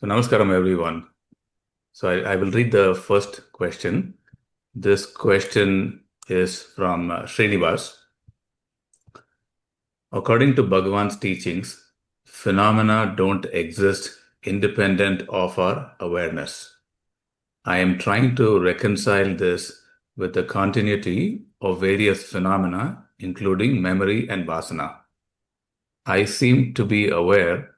So namaskaram everyone. So I will read the first question. This question is from Srinivas. According to Bhagavan's teachings, phenomena don't exist independent of our awareness. I am trying to reconcile this with the continuity of various phenomena, including memory and vasana. I seem to be aware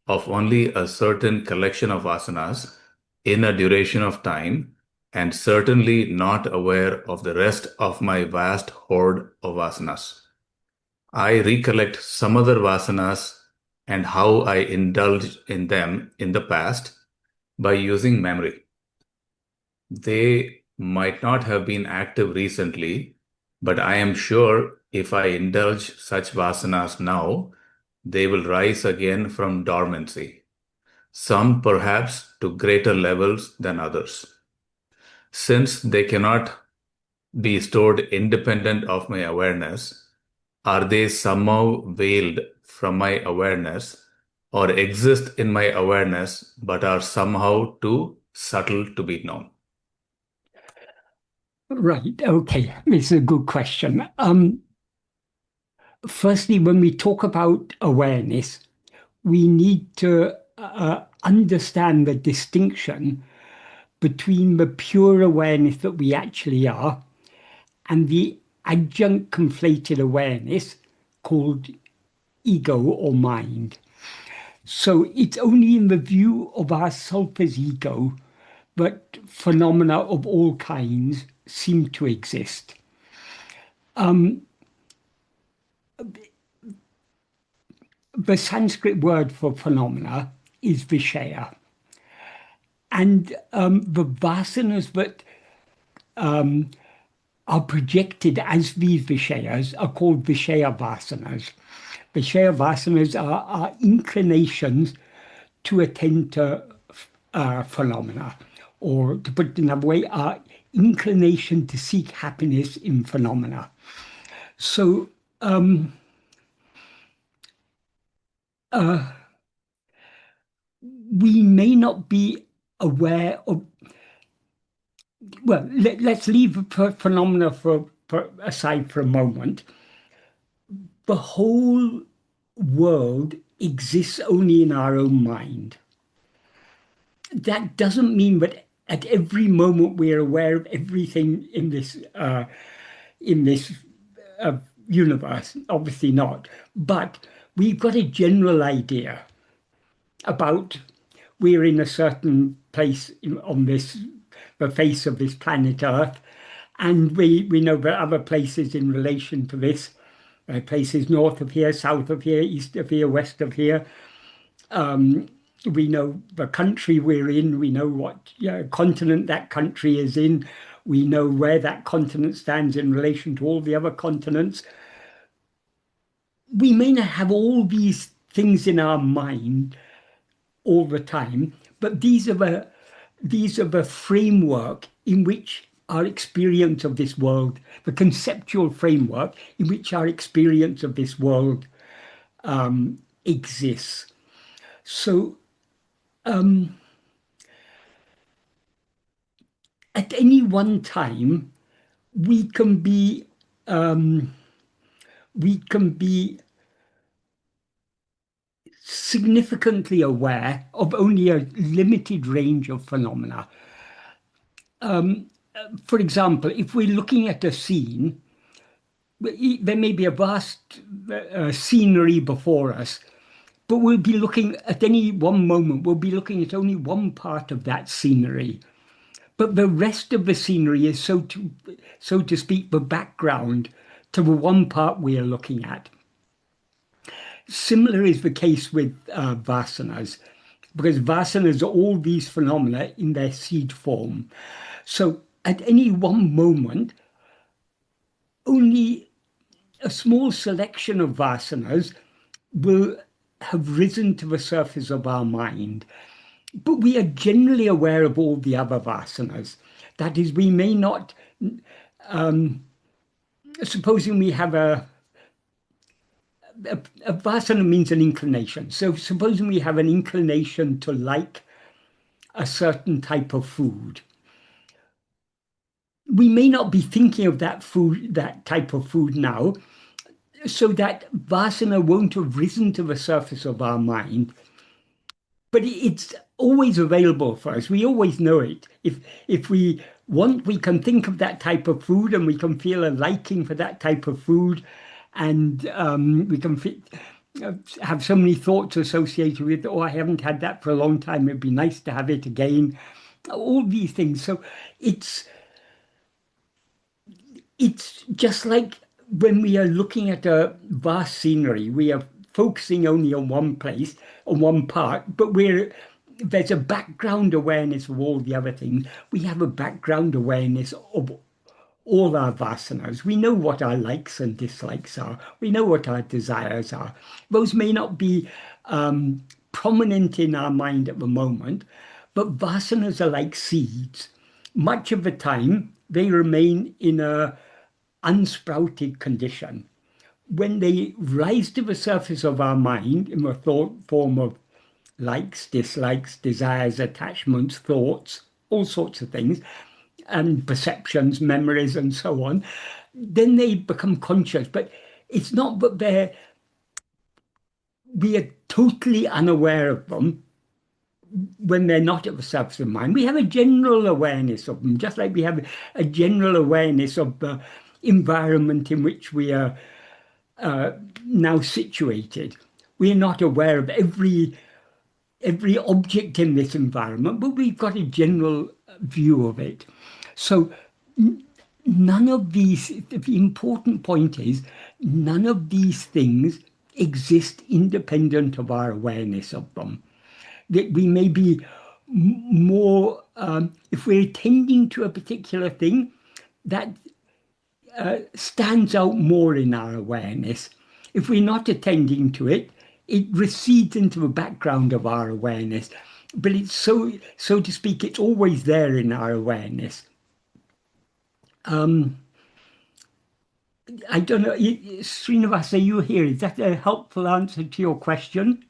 of only a certain collection of vasanas in a duration of time, and certainly not aware of the rest of my vast horde of vasanas. I recollect some other vasanas and how I indulged in them in the past by using memory. They might not have been active recently, but I am sure if I indulge such vasanas now, they will rise again from dormancy, some perhaps to greater levels than others. Since they cannot be stored independent of my awareness, are they somehow veiled from my awareness or exist in my awareness but are somehow too subtle to be known? Right, okay, it's a good question. Firstly, when we talk about awareness, we need to understand the distinction between the pure awareness that we actually are and the adjunct conflated awareness called ego or mind. So it's only in the view of ourself as ego that phenomena of all kinds seem to exist. The Sanskrit word for phenomena is Viṣaya. And the vasanas that are projected as these Viṣayas are called Viṣaya-Vāsanās. Viṣaya-Vāsanās are inclinations to attend to phenomena, or to put it another way, are inclination to seek happiness in phenomena. So we may not be aware of, well, let's leave phenomena aside for a moment. The whole world exists only in our own mind. That doesn't mean that at every moment we are aware of everything in this universe. Obviously not. But we've got a general idea about we're in a certain place on the face of this planet Earth, and we know there are other places in relation to this, places north of here, south of here, east of here, west of here. We know the country we're in, we know what continent that country is in, we know where that continent stands in relation to all the other continents. We may not have all these things in our mind all the time, but these are the framework in which our experience of this world, the conceptual framework in which our experience of this world exists. So at any one time, we can be significantly aware of only a limited range of phenomena. For example, if we're looking at a scene, there may be a vast scenery before us, but we'll be looking at any one moment, we'll be looking at only one part of that scenery. But the rest of the scenery is, so to speak, the background to the one part we are looking at. Similar is the case with vasanas, because vasanas are all these phenomena in their seed form. So at any one moment, only a small selection of vasanas will have risen to the surface of our mind. But we are generally aware of all the other vasanas. That is, we may not, supposing we have a vasana means an inclination. So supposing we have an inclination to like a certain type of food. We may not be thinking of that food, that type of food now, so that vasana won't have risen to the surface of our mind, but it's always available for us. We always know it. If we want, we can think of that type of food, and we can feel a liking for that type of food, and we can have so many thoughts associated with, oh, I haven't had that for a long time, it'd be nice to have it again. All these things. So it's just like when we are looking at a vast scenery, we are focusing only on one place, on one part, but there's a background awareness of all the other things. We have a background awareness of all our vasanas. We know what our likes and dislikes are. We know what our desires are. Those may not be prominent in our mind at the moment, but vasanas are like seeds. Much of the time, they remain in a unsprouted condition. When they rise to the surface of our mind in the thought form of likes, dislikes, desires, attachments, thoughts, all sorts of things, and perceptions, memories, and so on, then they become conscious. But it's not that we are totally unaware of them when they're not at the surface of mind. We have a general awareness of them, just like we have a general awareness of the environment in which we are now situated. We are not aware of every object in this environment, but we've got a general view of it. So none of these, the important point is, none of these things exist independent of our awareness of them. That we may be more, if we're attending to a particular thing, that stands out more in our awareness. If we're not attending to it, it recedes into the background of our awareness. But it's so to speak, it's always there in our awareness. I don't know, Srinivasa, you here? Is that a helpful answer to your question?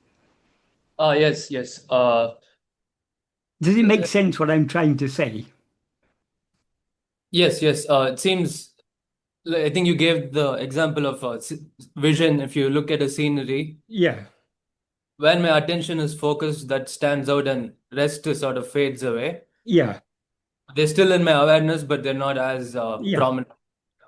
Yes. Does it make sense what I'm trying to say? Yes. It seems, I think you gave the example of vision. If you look at a scenery, Yeah. when my attention is focused, that stands out, and rest sort of fades away. Yeah. They're still in my awareness, but they're not as Yeah. prominent.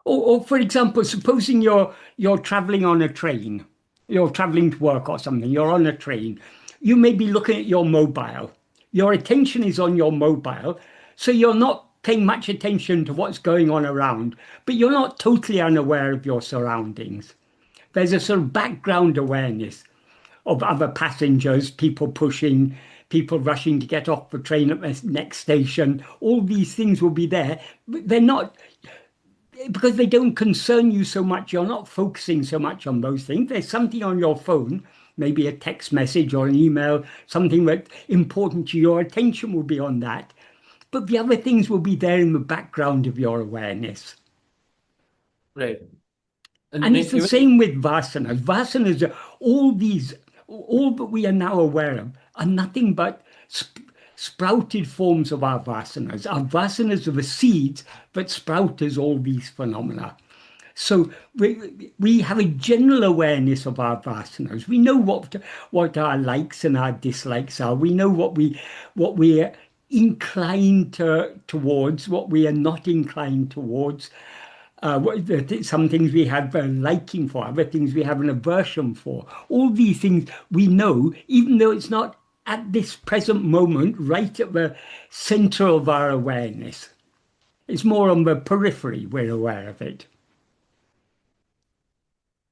Or for example, supposing you're traveling on a train, you're traveling to work or something, you're on a train, you may be looking at your mobile. Your attention is on your mobile, so you're not paying much attention to what's going on around, but you're not totally unaware of your surroundings. There's a sort of background awareness of other passengers, people pushing, people rushing to get off the train at the next station. All these things will be there, but they're not, because they don't concern you so much. You're not focusing so much on those things. There's something on your phone, maybe a text message or an email, something that's important to your attention will be on that. But the other things will be there in the background of your awareness. Right. And it's the same with vasanas. Vasanas are all that we are now aware of are nothing but sprouted forms of our vasanas. Our vasanas are the seeds that sprout as all these phenomena. So we have a general awareness of our vasanas. We know what our likes and our dislikes are. We know what we are inclined towards, what we are not inclined towards. Some things we have a liking for, other things we have an aversion for. All these things we know, even though it's not at this present moment right at the center of our awareness. It's more on the periphery we're aware of it.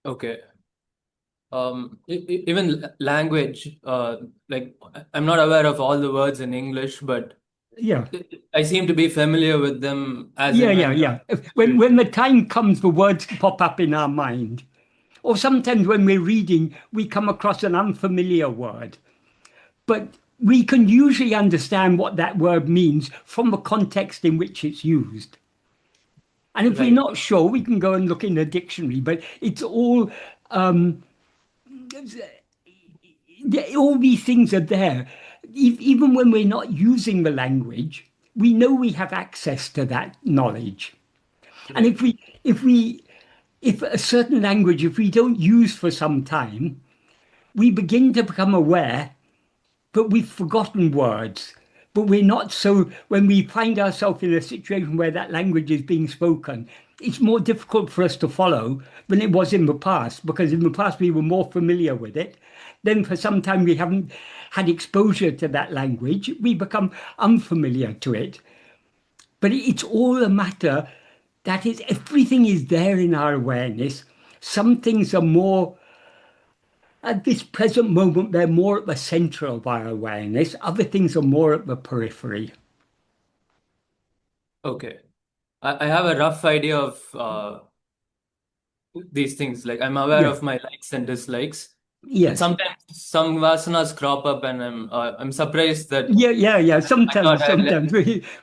Okay. Even language, like I'm not aware of all the words in English, but yeah, I seem to be familiar with them as yeah. When the time comes, the words pop up in our mind. Or sometimes when we're reading, we come across an unfamiliar word. But we can usually understand what that word means from the context in which it's used. And if we're not sure, we can go and look in a dictionary, but it's all these things are there. even when we're not using the language, we know we have access to that knowledge. And if a certain language, if we don't use for some time, we begin to become aware, but we've forgotten words. But we're not so, when we find ourselves in a situation where that language is being spoken, it's more difficult for us to follow than it was in the past, because in the past we were more familiar with it. Then for some time we haven't had exposure to that language, we become unfamiliar to it. But it's all a matter that is, everything is there in our awareness. Some things are more, at this present moment, they're more at the center of our awareness. Other things are more at the periphery. Okay. I have a rough idea of these things. Like I'm aware of my likes and dislikes. Yes. Sometimes some vasanas crop up, and I'm surprised that. Yeah. Sometimes sometimes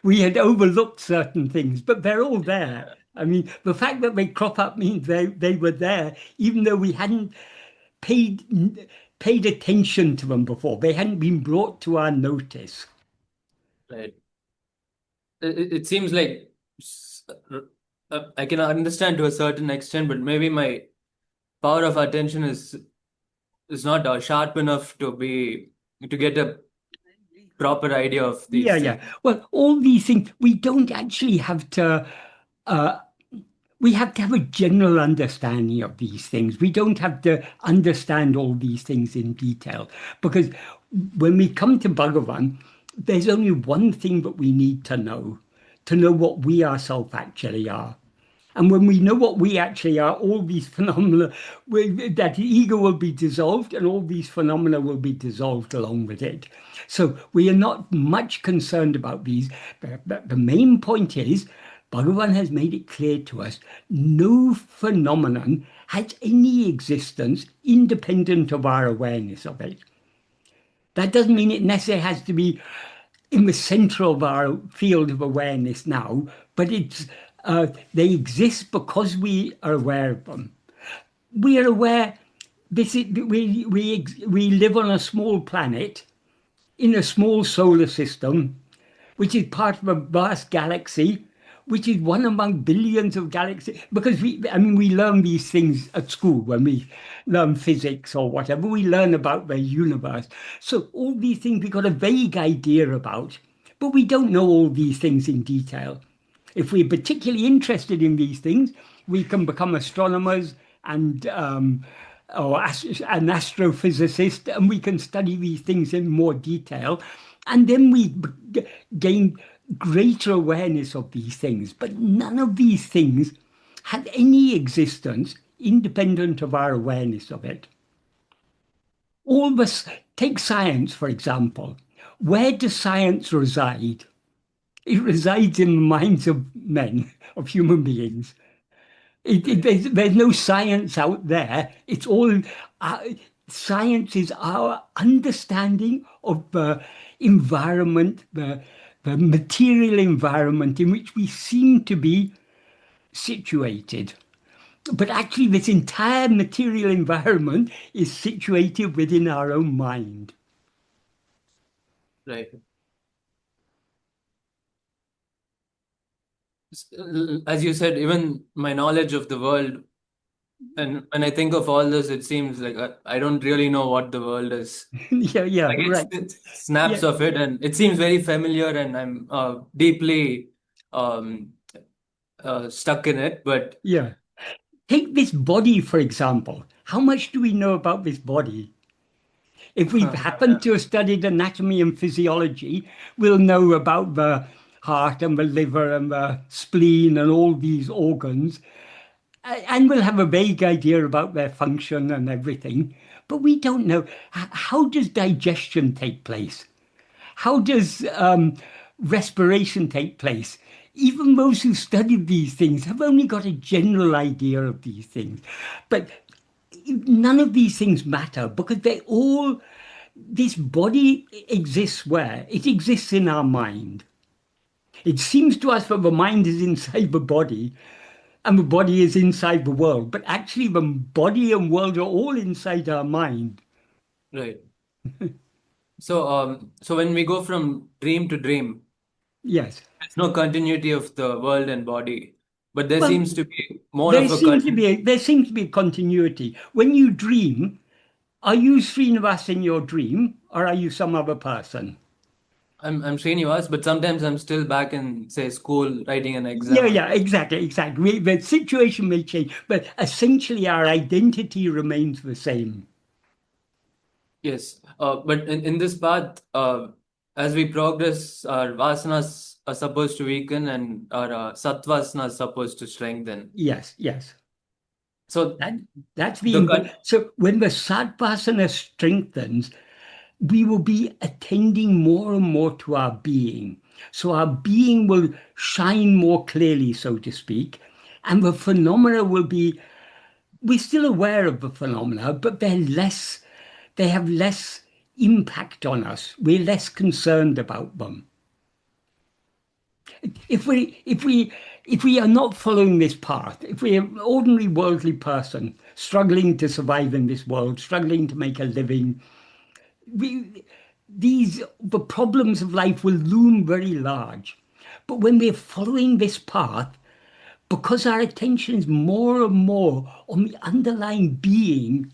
we had overlooked certain things, but they're all there. I mean, the fact that they crop up means they were there, even though we hadn't paid attention to them before. They hadn't been brought to our notice. Right. It seems like I can understand to a certain extent, but maybe my power of attention is not sharp enough to get a proper idea of these things. Well, all these things, we don't actually have to, we have to have a general understanding of these things. We don't have to understand all these things in detail, because when we come to Bhagavan, there's only one thing that we need to know what we ourselves actually are. And when we know what we actually are, all these phenomena, that ego will be dissolved, and all these phenomena will be dissolved along with it. So we are not much concerned about these. But the main point is, Bhagavan has made it clear to us, no phenomenon has any existence independent of our awareness of it. That doesn't mean it necessarily has to be in the center of our field of awareness now, but they exist because we are aware of them. We are aware we live on a small planet in a small solar system, which is part of a vast galaxy, which is one among billions of galaxies. Because we learn these things at school when we learn physics or whatever. We learn about the universe. So all these things we got a vague idea about, but we don't know all these things in detail. If we're particularly interested in these things, we can become astronomers and or an astrophysicist, and we can study these things in more detail, and then we gain greater awareness of these things. But none of these things have any existence independent of our awareness of it. All this, take science, for example. Where does science reside? It resides in the minds of men, of human beings. There's no science out there. It's all, science is our understanding of the environment, the material environment in which we seem to be situated. But actually this entire material environment is situated within our own mind. Right. As you said, even my knowledge of the world, and when I think of all this, it seems like I don't really know what the world is. Yeah, I get right. snaps of it, and it seems very familiar, and I'm deeply stuck in it. But Yeah. Take this body, for example. How much do we know about this body? If we've happened to have studied anatomy and physiology, we'll know about the heart and the liver and the spleen and all these organs. And we'll have a vague idea about their function and everything. But we don't know, how does digestion take place? How does respiration take place? Even those who studied these things have only got a general idea of these things. But none of these things matter, because this body exists where? It exists in our mind. It seems to us that the mind is inside the body and the body is inside the world, but actually the body and world are all inside our mind. right. So when we go from dream to dream, Yes. there's no continuity of the world and body, but there Well, seems to be more there of a seems to be a continuity. When you dream, are you Srinivas in your dream, or are you some other person? I'm Srinivas, but sometimes I'm still back in, say, school writing an exam. Yeah, exactly. The situation may change, but essentially our identity remains the same. Yes, but in this path, as we progress, our vasanas are supposed to weaken and our Sat-Vāsanā is supposed to strengthen. Yes. So That's so when the Sat-Vāsanā strengthens, we will be attending more and more to our being. So our being will shine more clearly, so to speak, and the phenomena will be, we're still aware of the phenomena, but they have less impact on us. We're less concerned about them. If we are not following this path, if we're an ordinary worldly person struggling to survive in this world, struggling to make a living, the problems of life will loom very large. But when we're following this path, because our attention is more and more on the underlying being,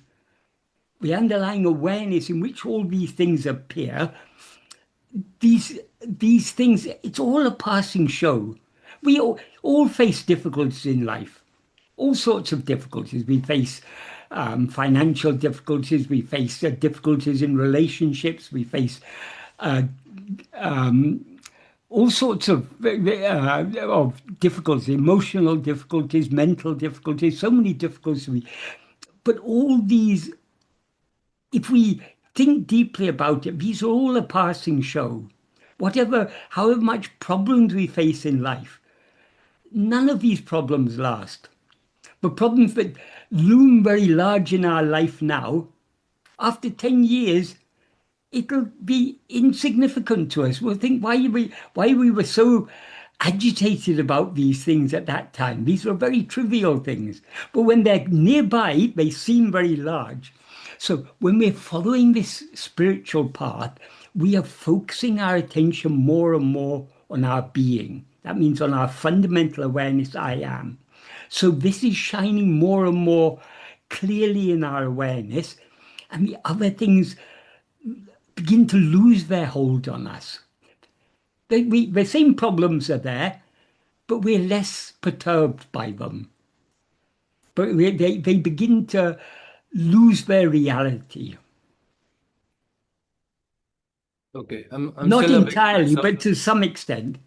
the underlying awareness in which all these things appear, these things, it's all a passing show. We all face difficulties in life, all sorts of difficulties. We face financial difficulties, we face difficulties in relationships, we face all sorts of difficulties, emotional difficulties, mental difficulties, so many difficulties. But all these, if we think deeply about it, these are all a passing show. However much problems we face in life, none of these problems last. The problems that loom very large in our life now, after 10 years, it'll be insignificant to us. We'll think why we were so agitated about these things at that time. These were very trivial things. But when they're nearby, they seem very large. So when we're following this spiritual path, we are focusing our attention more and more on our being. That means on our fundamental awareness, I am. So this is shining more and more clearly in our awareness, and the other things begin to lose their hold on us. The same problems are there, but we're less perturbed by them. But they begin to lose their reality. okay, I'm Not still a entirely, beginner, but to some extent.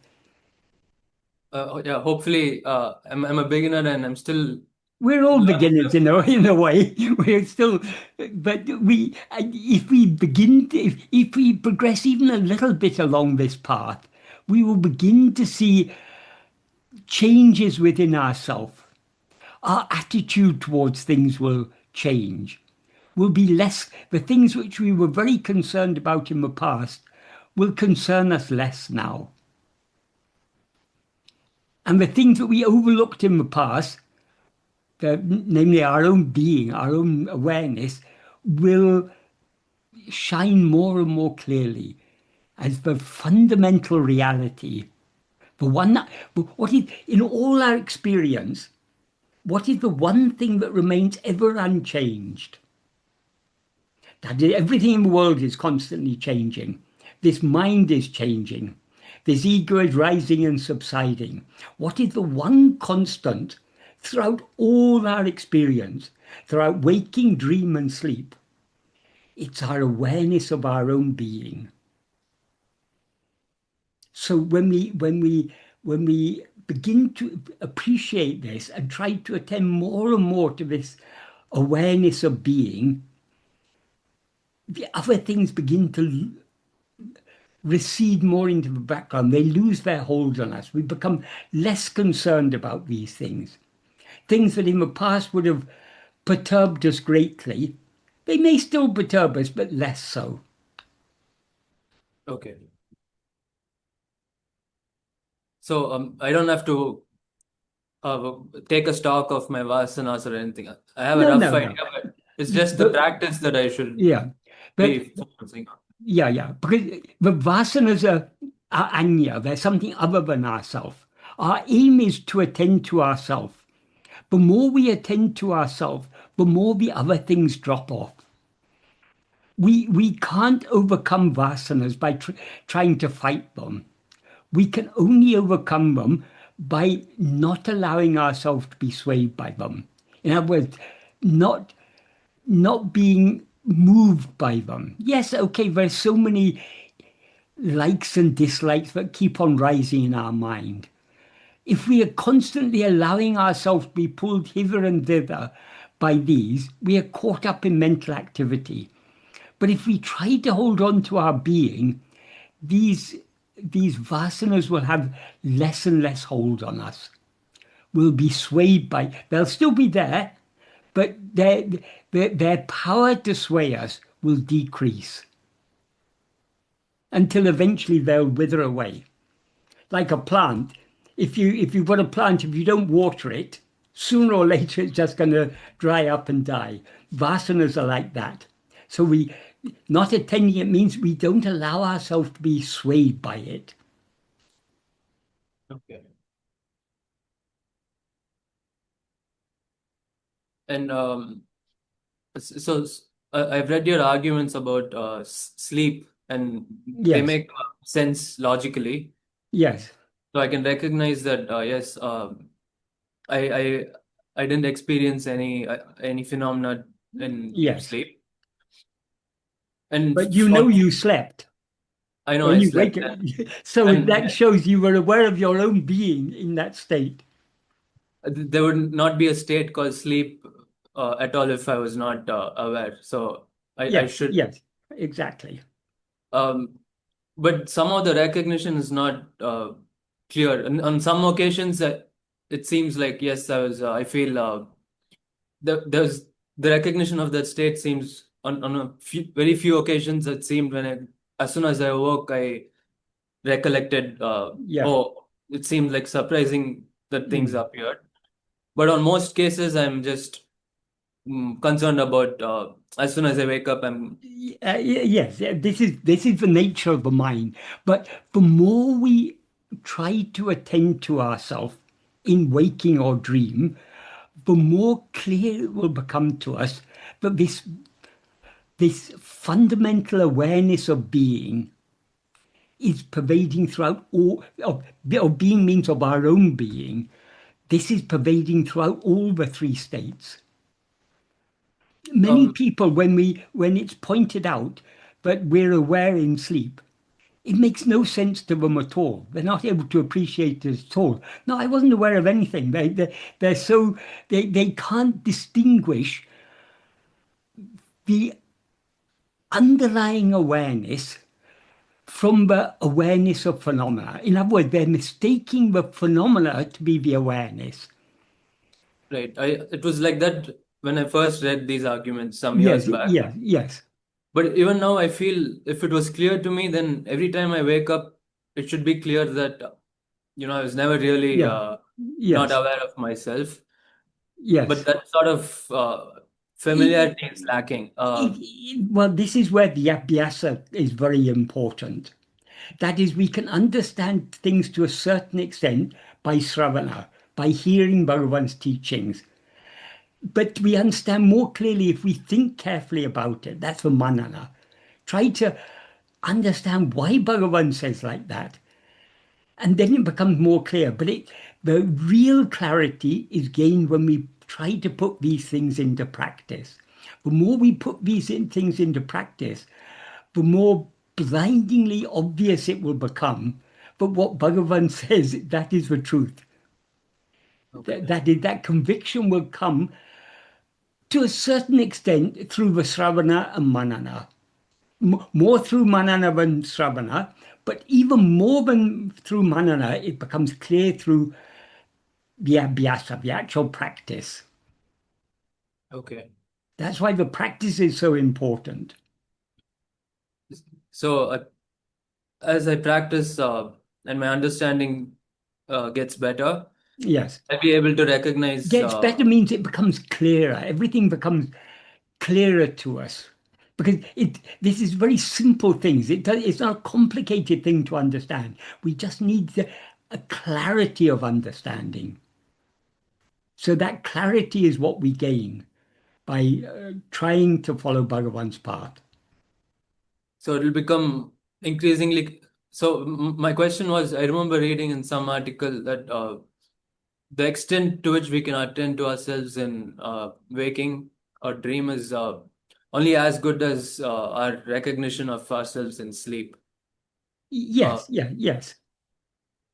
yeah, hopefully, I'm a beginner and I'm still We're all learning. beginners in a way. We're still, but if we progress even a little bit along this path, we will begin to see changes within ourselves. Our attitude towards things will change. Will be less, the things which we were very concerned about in the past will concern us less now. And the things that we overlooked in the past, namely our own being, our own awareness, will shine more and more clearly as the fundamental reality. The one that, what is, in all our experience, what is the one thing that remains ever unchanged? That everything in the world is constantly changing. This mind is changing. This ego is rising and subsiding. What is the one constant throughout all our experience, throughout waking, dream, and sleep? It's our awareness of our own being. So when we begin to appreciate this and try to attend more and more to this awareness of being, the other things begin to recede more into the background. They lose their hold on us. We become less concerned about these things. Things that in the past would have perturbed us greatly, they may still perturb us, but less so. Okay. So I don't have to take a stock of my vasanas or anything. I have a rough idea, but it's just the practice that I should Yeah. be focusing on. Yeah. Because the vasanas are anya, they're something other than ourself. Our aim is to attend to ourself. The more we attend to ourself, the more the other things drop off. We can't overcome vasanas by trying to fight them. We can only overcome them by not allowing ourselves to be swayed by them. In other words, not being moved by them. Yes, okay, there's so many likes and dislikes that keep on rising in our mind. If we are constantly allowing ourselves to be pulled hither and thither by these, we are caught up in mental activity. But if we try to hold on to our being, these vasanas will have less and less hold on us. We'll be swayed by, they'll still be there, but their power to sway us will decrease until eventually they'll wither away. Like a plant, if you've got a plant, if you don't water it, sooner or later it's just going to dry up and die. Vasanas are like that. So we not attending it means we don't allow ourselves to be swayed by it. Okay. And so I've read your arguments about sleep, and they Yes. make sense logically. Yes. So I can recognize that yes, I didn't experience any phenomena in Yes. sleep. And But you slept. I know When I you slept. wake up. So and that shows you were aware of your own being in that state. there would not be a state called sleep at all if I was not aware. So I should. Yes, exactly. But somehow the recognition is not clear. And on some occasions, it seems like yes, I feel there's the recognition of that state seems on very few occasions. It seemed as soon as I awoke, I recollected. Oh, it seemed like surprising that things appeared. But on most cases, I'm just concerned about as soon as I wake up, I'm. Yes, this is the nature of the mind. But the more we try to attend to ourselves in waking or dream, the more clear it will become to us that this fundamental awareness of being is pervading throughout all of being means of our own being. This is pervading throughout all the three states. Many people, when it's pointed out that we're aware in sleep, it makes no sense to them at all. They're not able to appreciate it at all. No, I wasn't aware of anything. They're so they can't distinguish the underlying awareness from the awareness of phenomena. In other words, they're mistaking the phenomena to be the awareness. Right. It was like that when I first read these arguments some years back. Yes. But even now, I feel if it was clear to me, then every time I wake up, it should be clear that, I was never really not aware of myself. Yes. But that sort of familiarity is lacking. Well, this is where the abhyasa is very important. That is, we can understand things to a certain extent by Śravaṇa, by hearing Bhagavan's teachings. But we understand more clearly if we think carefully about it. That's the Manana. Try to understand why Bhagavan says like that. And then it becomes more clear. But the real clarity is gained when we try to put these things into practice. The more we put these things into practice, the more blindingly obvious it will become. But what Bhagavan says, that is the truth. Okay. That conviction will come to a certain extent through the Śravaṇa and Manana. More through Manana than Śravaṇa, but even more than through Manana, it becomes clear through the abhyasa, the actual practice. Okay. That's why the practice is so important. So as I practice and my understanding gets better, yes, I'll be able to recognize. Gets better means it becomes clearer. Everything becomes clearer to us. Because this is very simple things. It's not a complicated thing to understand. We just need a clarity of understanding. So that clarity is what we gain by trying to follow Bhagavan's path. So it will become increasingly. So my question was, I remember reading in some article that the extent to which we can attend to ourselves in waking or dream is only as good as our recognition of ourselves in sleep. Yes, yes.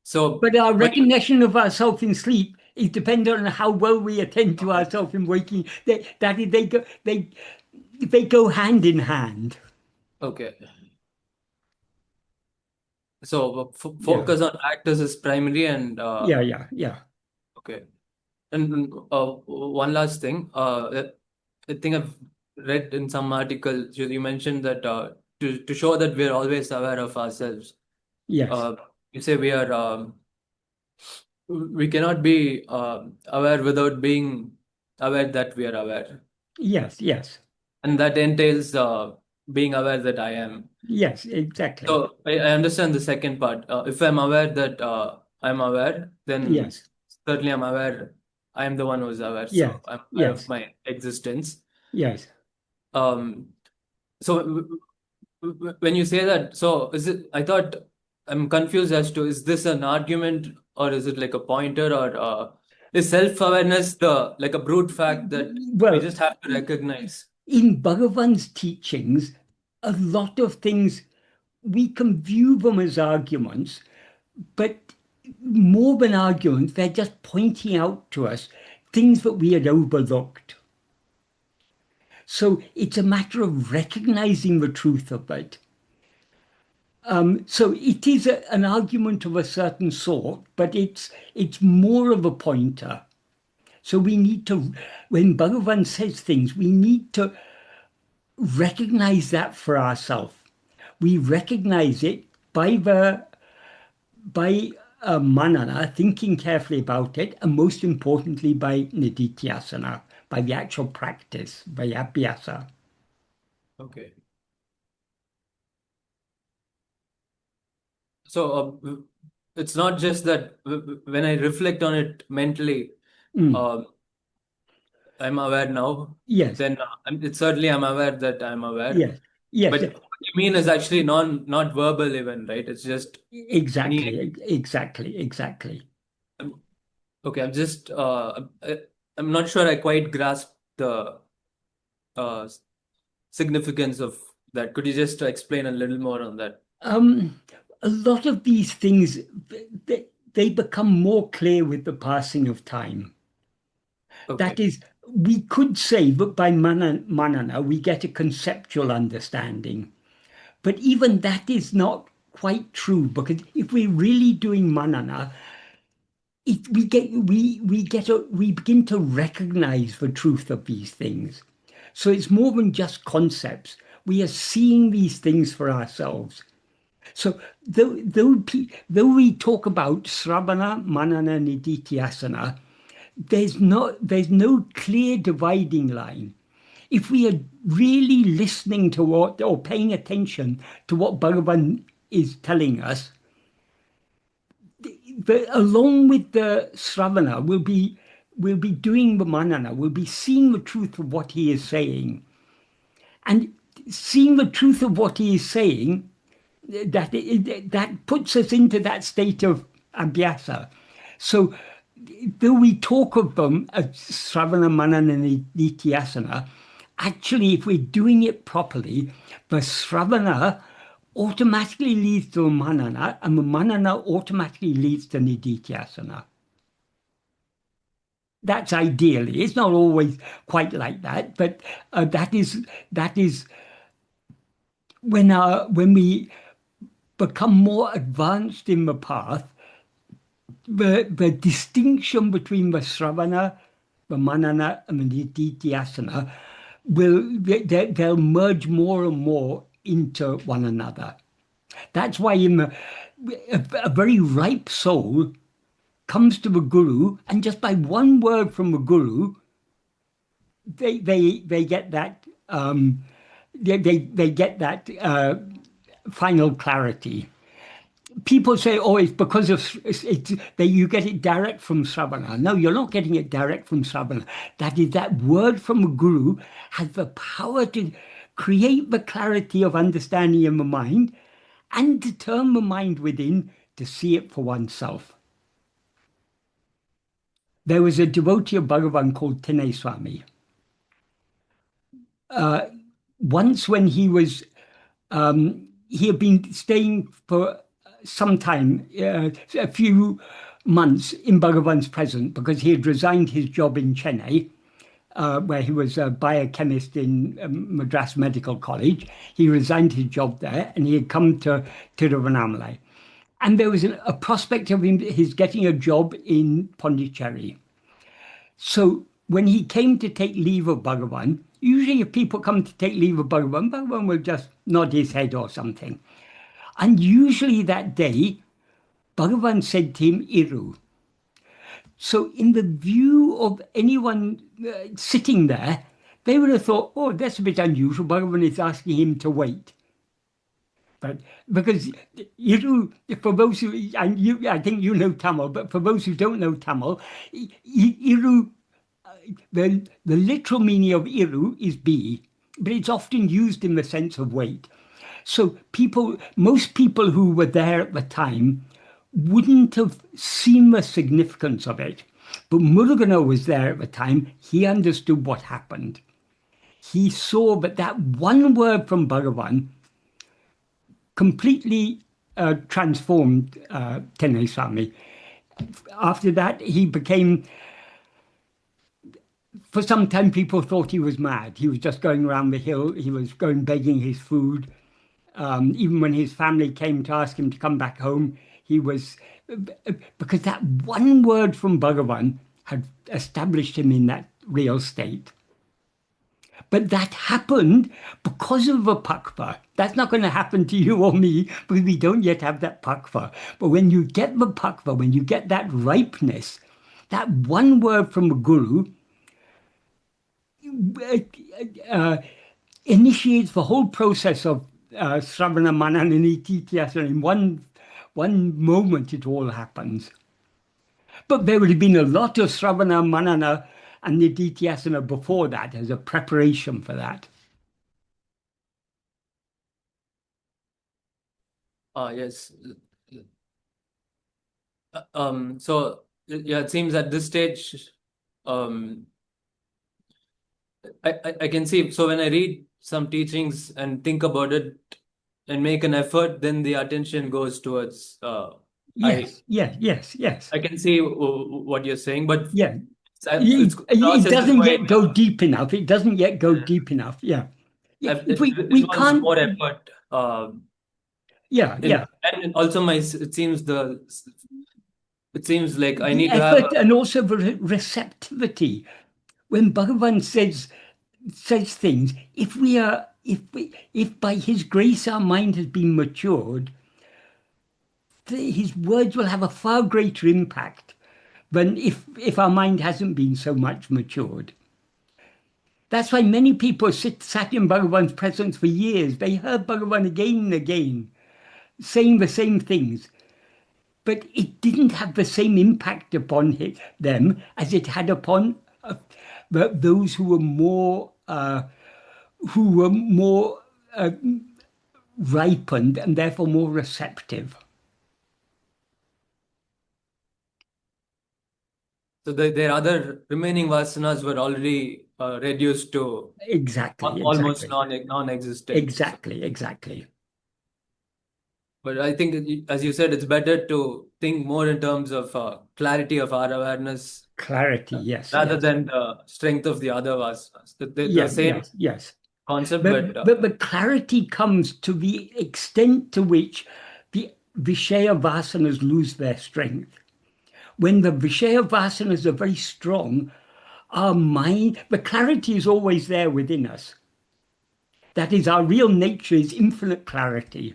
So, but our recognition of ourselves in sleep is dependent on how well we attend to ourselves in waking. They go hand in hand. Okay. So focus on practice is primary and yeah. Okay. And one last thing, I think I've read in some article you mentioned that to show that we're always aware of ourselves. Yes. You say we cannot be aware without being aware that we are aware. Yes. And that entails being aware that I am. Yes, exactly. So I understand the second part. If I'm aware that I'm aware, then yes, certainly I'm aware I am the one who's aware. Yes, So I'm aware yes. of my existence. yes. So when you say that, so is it? I thought I'm confused as to, is this an argument or is it like a pointer, or is self-awareness like a brute fact that we Well, just have to recognize? in Bhagavan's teachings, a lot of things, we can view them as arguments, but more than arguments, they're just pointing out to us things that we had overlooked. So it's a matter of recognizing the truth of it. So it is an argument of a certain sort, but it's more of a pointer. So we need to, when Bhagavan says things, we need to recognize that for ourselves. We recognize it by Manana, thinking carefully about it, and most importantly by Nididhyāsana, by the actual practice, by abhyasa. Okay. So it's not just that when I reflect on it mentally, I'm aware now. Yes. Then it's certainly I'm aware that I'm aware. Yes. But what you mean is actually not verbal even, right? It's just exactly. Okay, I'm not sure I quite grasp the significance of that. Could you just explain a little more on that? A lot of these things, they become more clear with the passing of time. Okay. That is, we could say that by Manana we get a conceptual understanding, but even that is not quite true, because if we're really doing Manana, we begin to recognize the truth of these things. So it's more than just concepts. We are seeing these things for ourselves. So though we talk about Śravaṇa, Manana, Nididhyāsana, there's no clear dividing line. If we are really listening to what, or paying attention to what Bhagavan is telling us, along with the Śravaṇa, we'll be doing the Manana, we'll be seeing the truth of what he is saying. And seeing the truth of what he is saying, that puts us into that state of abhyasa. So though we talk of them as Śravaṇa, Manana, and Nididhyāsana, actually if we're doing it properly, the Śravaṇa automatically leads to Manana, and the Manana automatically leads to Nididhyāsana. That's ideally. It's not always quite like that, but that is when we become more advanced in the path, the distinction between the Śravaṇa, the Manana, and the Nididhyāsana they'll merge more and more into one another. That's why a very ripe soul comes to the Guru, and just by one word from the Guru, they get that they get that final clarity. People say, oh, it's because of that you get it direct from Śravaṇa. No, you're not getting it direct from Śravaṇa. That is, that word from a guru has the power to create the clarity of understanding in the mind and to turn the mind within to see it for oneself. There was a devotee of Bhagavan called Tinnai Swami. Once when he had been staying for some time, a few months in Bhagavan's presence, because he had resigned his job in Chennai, where he was a biochemist in Madras Medical College. He resigned his job there and he had come to Tiruvannamalai. And there was a prospect of his getting a job in Pondicherry. So when he came to take leave of Bhagavan, usually if people come to take leave of Bhagavan, Bhagavan will just nod his head or something. And usually that day, Bhagavan said to him, Ṛbhu. So in the view of anyone sitting there, they would have thought, oh, that's a bit unusual. Bhagavan is asking him to wait. But because Ṛbhu, for those who, and I think you know Tamil, but for those who don't know Tamil, Ṛbhu, the literal meaning of Ṛbhu is be, but it's often used in the sense of wait. So most people who were there at the time wouldn't have seen the significance of it. But Muruganar was there at the time. He understood what happened. He saw that one word from Bhagavan completely transformed Tinnai Swami. After that, he became, for some time people thought he was mad. He was just going around the hill. He was going begging his food. Even when his family came to ask him to come back home, he was, because that one word from Bhagavan had established him in that real state. But that happened because of the pakva. That's not going to happen to you or me because we don't yet have that pakva. But when you get the pakva, when you get that ripeness, that one word from a guru initiates the whole process of Śravaṇa, Manana, Nididhyāsana. In one moment it all happens. But there would have been a lot of Śravaṇa, Manana, and Nididhyāsana before that as a preparation for that. Yes. So yeah, it seems at this stage, I can see. So when I read some teachings and think about it and make an effort, then the attention goes towards. Yes. I can see what you're saying, but yeah, it's it doesn't yet go deep enough. It doesn't yet go deep enough. Yeah, we can't more effort. Yeah. And also it seems like I need to effort have and also the receptivity. When Bhagavan says things, if by his grace our mind has been matured, his words will have a far greater impact than if our mind hasn't been so much matured. That's why many people sat in Bhagavan's presence for years. They heard Bhagavan again and again, saying the same things. But it didn't have the same impact upon them as it had upon those who were more ripened and therefore more receptive. So their other remaining vasanas were already reduced to almost non-existent. Exactly. But I think, as you said, it's better to think more in terms of clarity of our awareness. Clarity, yes. Rather than the strength of the other vasanas. The same concept. But the clarity comes to the extent to which the Viṣaya-Vāsanās lose their strength. When the Viṣaya-Vāsanās are very strong, our mind, the clarity is always there within us. That is, our real nature is infinite clarity.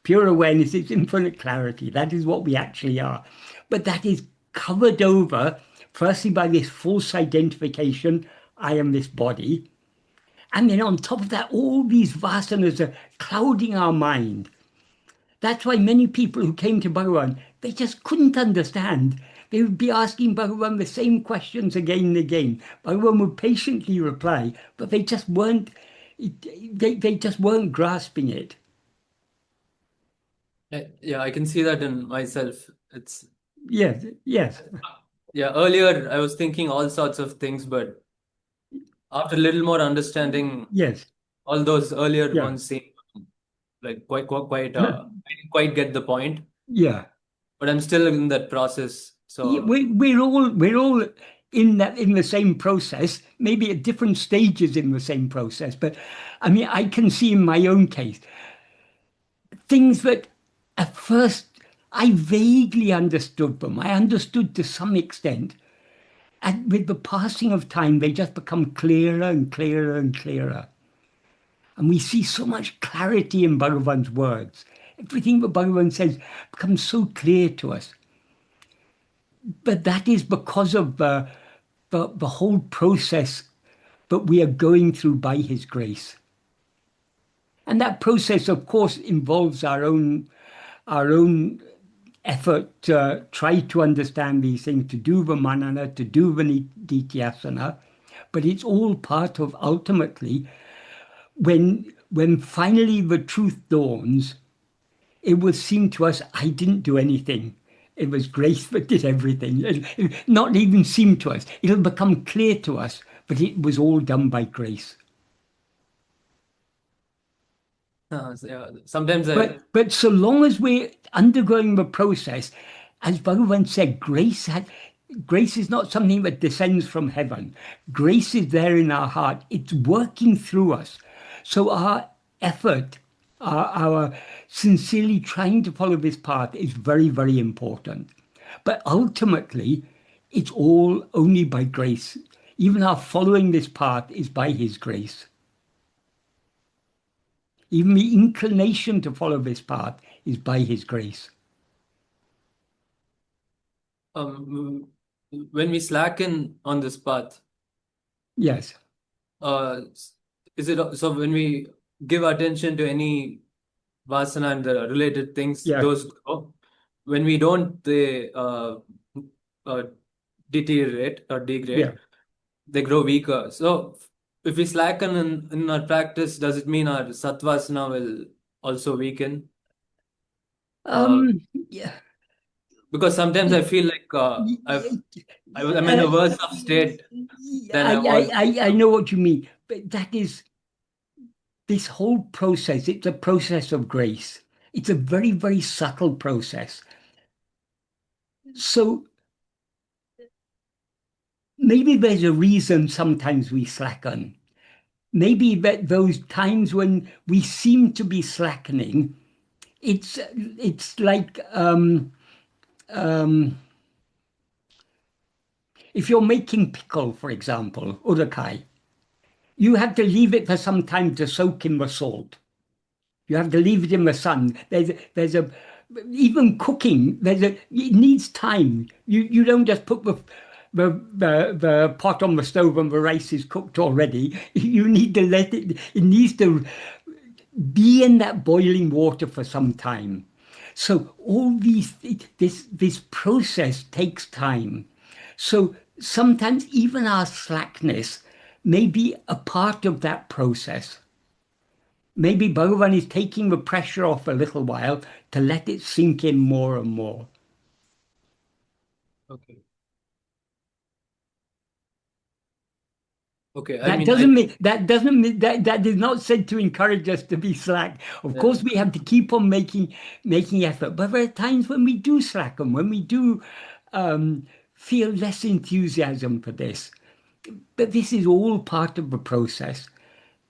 Pure awareness is infinite clarity. That is what we actually are. But that is covered over, firstly, by this false identification, I am this body. And then on top of that, all these vasanas are clouding our mind. That's why many people who came to Bhagavan, they just couldn't understand. They would be asking Bhagavan the same questions again and again. Bhagavan would patiently reply, but they just weren't grasping it. Yeah, I can see that in myself. It's Yes, yes. Yeah, earlier I was thinking all sorts of things, but after a little more understanding, Yes. all those earlier Yeah. ones seem like I didn't quite get the point, Yeah. but I'm still in that process. Yeah, So we're all in the same process, maybe at different stages in the same process. But I mean, I can see in my own case things that at first I vaguely understood them. I understood to some extent. And with the passing of time, they just become clearer and clearer and clearer. And we see so much clarity in Bhagavan's words. Everything that Bhagavan says becomes so clear to us. But that is because of the whole process that we are going through by his grace. And that process, of course, involves our own effort to try to understand these things, to do the Manana, to do the Nididhyāsana. But it's all part of, ultimately, when finally the truth dawns, it will seem to us, I didn't do anything. It was grace that did everything. It'll not even seem to us. It'll become clear to us, but it was all done by grace. yeah, sometimes But so long as we're undergoing the process, as Bhagavan said, grace is not something that descends from heaven. Grace is there in our heart. It's working through us. So our effort, our sincerely trying to follow this path is very, very important. But ultimately, it's all only by grace. Even our following this path is by his grace. Even the inclination to follow this path is by his grace. when we slacken on this path, Yes. is it so when we give attention to any vasana and the related things, Yeah. those grow. When we don't, they deteriorate or degrade. Yeah. They grow weaker. So if we slacken in our practice, does it mean our Sat-Vāsanā will also weaken? Yeah. Because sometimes I feel like I'm in a worse off state than I was. I know what you mean, but that is this whole process. It's a process of grace. It's a very, very subtle process. So maybe there's a reason sometimes we slacken. Maybe that those times when we seem to be slackening, it's like if you're making pickle, for example, urukai, you have to leave it for some time to soak in the salt. You have to leave it in the sun. Even cooking, it needs time. You don't just put the pot on the stove and the rice is cooked already. You need to let it needs to be in that boiling water for some time. So all this process takes time. So sometimes even our slackness may be a part of that process. Maybe Bhagavan is taking the pressure off a little while to let it sink in more and more. Okay. Okay. That is not said to encourage us to be slack. Of course, we have to keep on making effort. But there are times when we do slacken, when we do feel less enthusiasm for this. But this is all part of the process.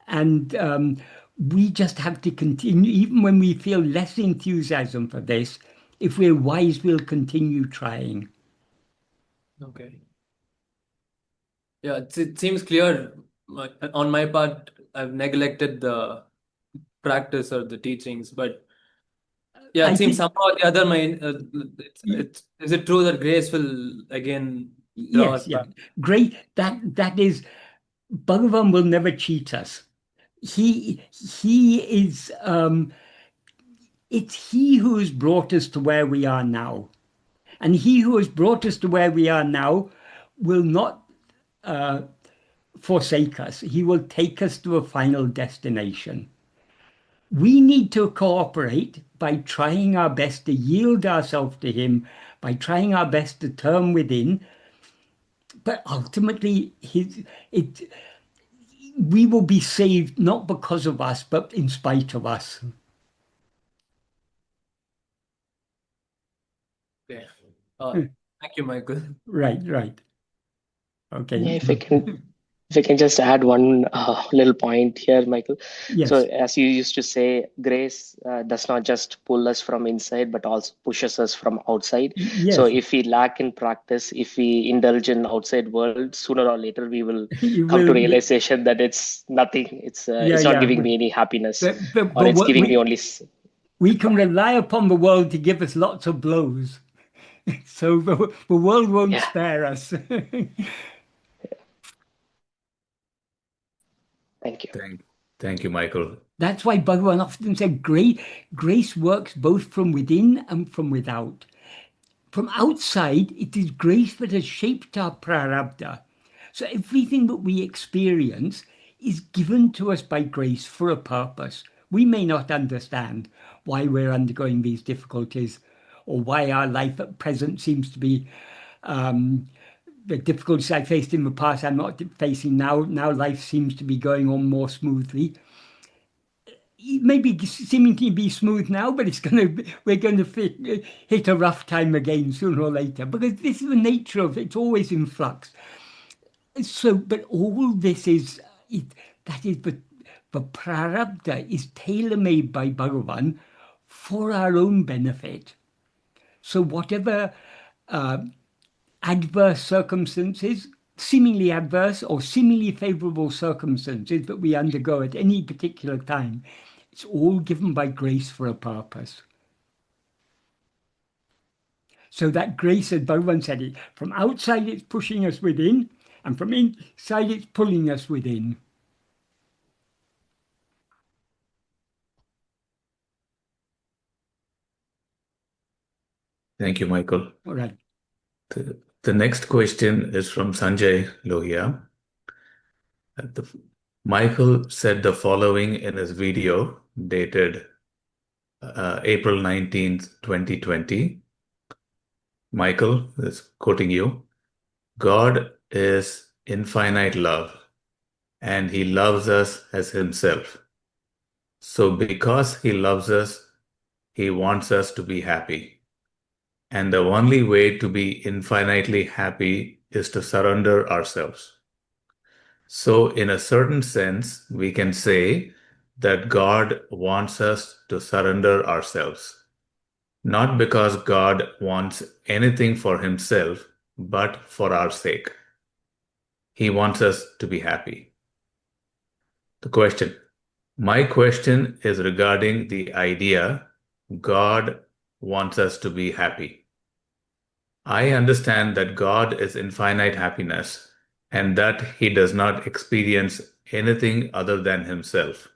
And we just have to continue, even when we feel less enthusiasm for this. If we're wise, we'll continue trying. Okay. Yeah, it seems clear. On my part, I've neglected the practice or the teachings, but yeah, it seems somehow or the other, is it true that grace will again draw us Yes, back? Great. That is, Bhagavan will never cheat us. He is, it's he who has brought us to where we are now. And he who has brought us to where we are now will not forsake us. He will take us to a final destination. We need to cooperate by trying our best to yield ourselves to him, by trying our best to turn within. But ultimately, we will be saved not because of us, but in spite of us. Okay. Thank you, Michael. Right. Okay. Yeah, if I can just add one little point here, Michael. Yes. So as you used to say, grace does not just pull us from inside, but also pushes us from outside. Yes. So if we lack in practice, if we indulge in outside world, sooner or later we will come to realization that it's nothing. It's not giving me any happiness, or it's giving me only. We can rely upon the world to give us lots of blows. So the world won't spare us. Thank you. Thank you, Michael. That's why Bhagavan often said grace works both from within and from without. From outside, it is grace that has shaped our Prārabdha. So everything that we experience is given to us by grace for a purpose. We may not understand why we're undergoing these difficulties or why our life at present seems to be the difficulties I faced in the past I'm not facing now. Now life seems to be going on more smoothly. It may be seeming to be smooth now, but we're going to hit a rough time again sooner or later, because this is the nature of it. It's always in flux. So, but all this is, that is the Prārabdha is tailor-made by Bhagavan for our own benefit. So whatever adverse circumstances, seemingly adverse or seemingly favorable circumstances that we undergo at any particular time, it's all given by grace for a purpose. So that grace, as Bhagavan said it, from outside it's pushing us within, and from inside it's pulling us within. Thank you, Michael. All right. The next question is from Sanjay Lohia. Michael said the following in his video dated April 19th, 2020. Michael is quoting you. God is infinite love, and he loves us as himself. So because he loves us, he wants us to be happy. And the only way to be infinitely happy is to surrender ourselves. So in a certain sense, we can say that God wants us to surrender ourselves. Not because God wants anything for himself, but for our sake. He wants us to be happy. My question is regarding the idea God wants us to be happy. I understand that God is infinite happiness and that he does not experience anything other than himself.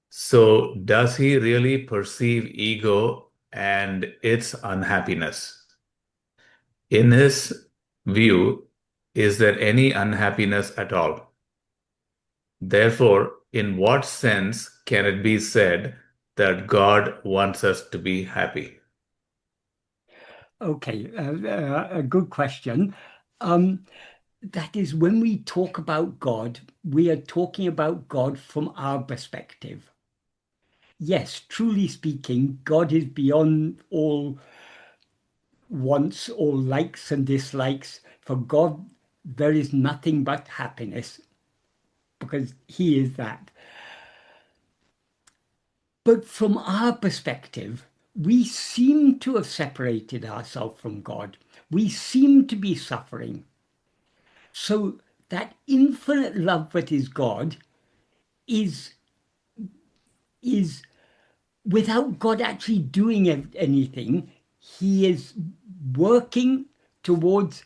So does he really perceive ego and its unhappiness? In his view, is there any unhappiness at all? Therefore, in what sense can it be said that God wants us to be happy? Okay, a good question. That is, when we talk about God, we are talking about God from our perspective. Yes, truly speaking, God is beyond all wants, all likes and dislikes. For God, there is nothing but happiness, because he is that. But from our perspective, we seem to have separated ourselves from God. We seem to be suffering. So that infinite love that is God is without God actually doing anything, he is working towards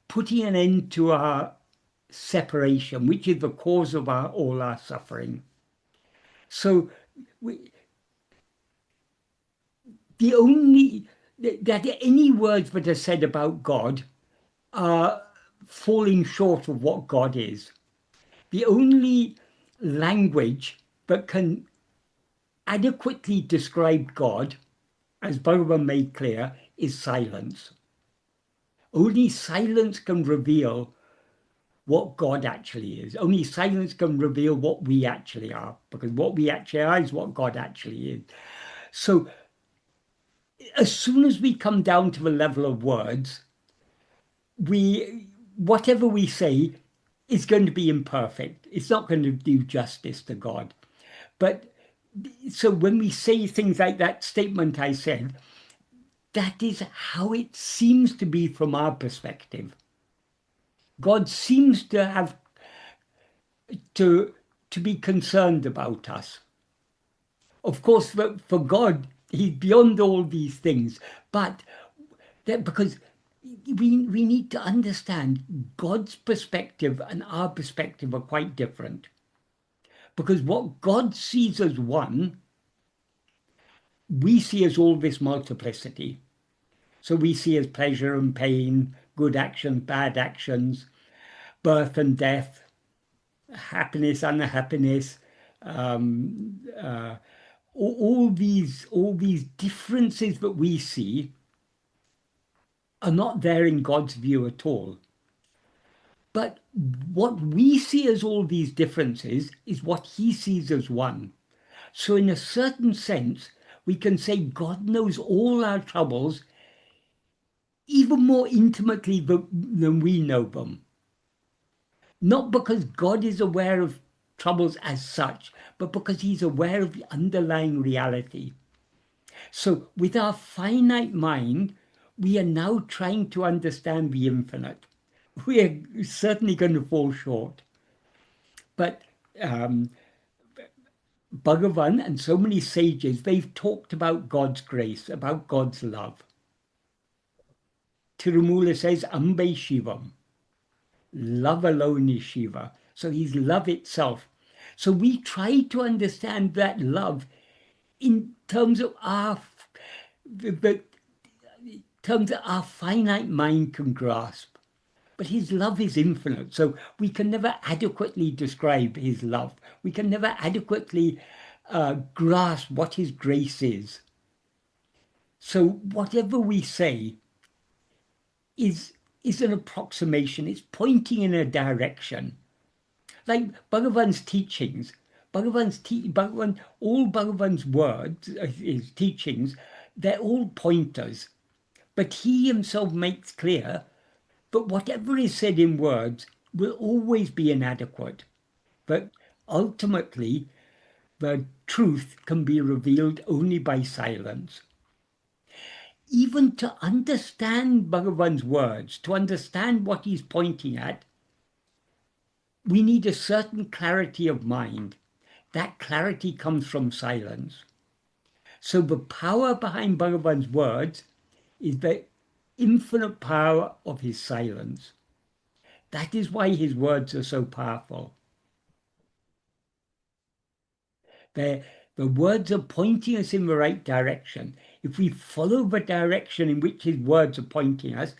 putting an end to our separation, which is the cause of all our suffering. So the only that any words that are said about God are falling short of what God is. The only language that can adequately describe God, as Bhagavan made clear, is silence. Only silence can reveal what God actually is. Only silence can reveal what we actually are, because what we actually are is what God actually is. So as soon as we come down to the level of words, whatever we say is going to be imperfect. It's not going to do justice to God. But so when we say things like that statement I said, that is how it seems to be from our perspective. God seems to have to be concerned about us. Of course, for God, he's beyond all these things, but because we need to understand God's perspective and our perspective are quite different. Because what God sees as one, we see as all this multiplicity. So we see as pleasure and pain, good actions, bad actions, birth and death, happiness, unhappiness, all these differences that we see are not there in God's view at all. But what we see as all these differences is what he sees as one. So in a certain sense, we can say God knows all our troubles even more intimately than we know them. Not because God is aware of troubles as such, but because he's aware of the underlying reality. So with our finite mind, we are now trying to understand the infinite. We are certainly going to fall short. But Bhagavan and so many sages, they've talked about God's grace, about God's love. Tirumula says, Ambe Shivam. Love alone is Shiva. So he's love itself. So we try to understand that love in terms of our finite mind can grasp. But his love is infinite, so we can never adequately describe his love. We can never adequately grasp what his grace is. So whatever we say is an approximation. It's pointing in a direction. Like Bhagavan's teachings, all Bhagavan's words, his teachings, they're all pointers. But he himself makes clear that whatever is said in words will always be inadequate. But ultimately, the truth can be revealed only by silence. Even to understand Bhagavan's words, to understand what he's pointing at, we need a certain clarity of mind. That clarity comes from silence. So the power behind Bhagavan's words is the infinite power of his silence. That is why his words are so powerful. The words are pointing us in the right direction. If we follow the direction in which his words are pointing us,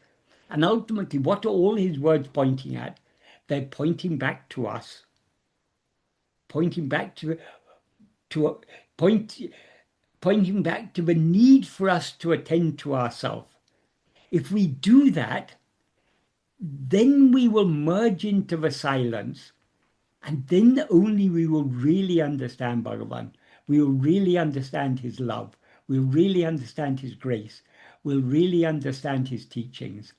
and ultimately what are all his words pointing at? They're pointing back to us. Pointing back to pointing back to the need for us to attend to ourselves. If we do that, then we will merge into the silence, and then only we will really understand Bhagavan. We will really understand his love. We'll really understand his grace. We'll really understand his teachings.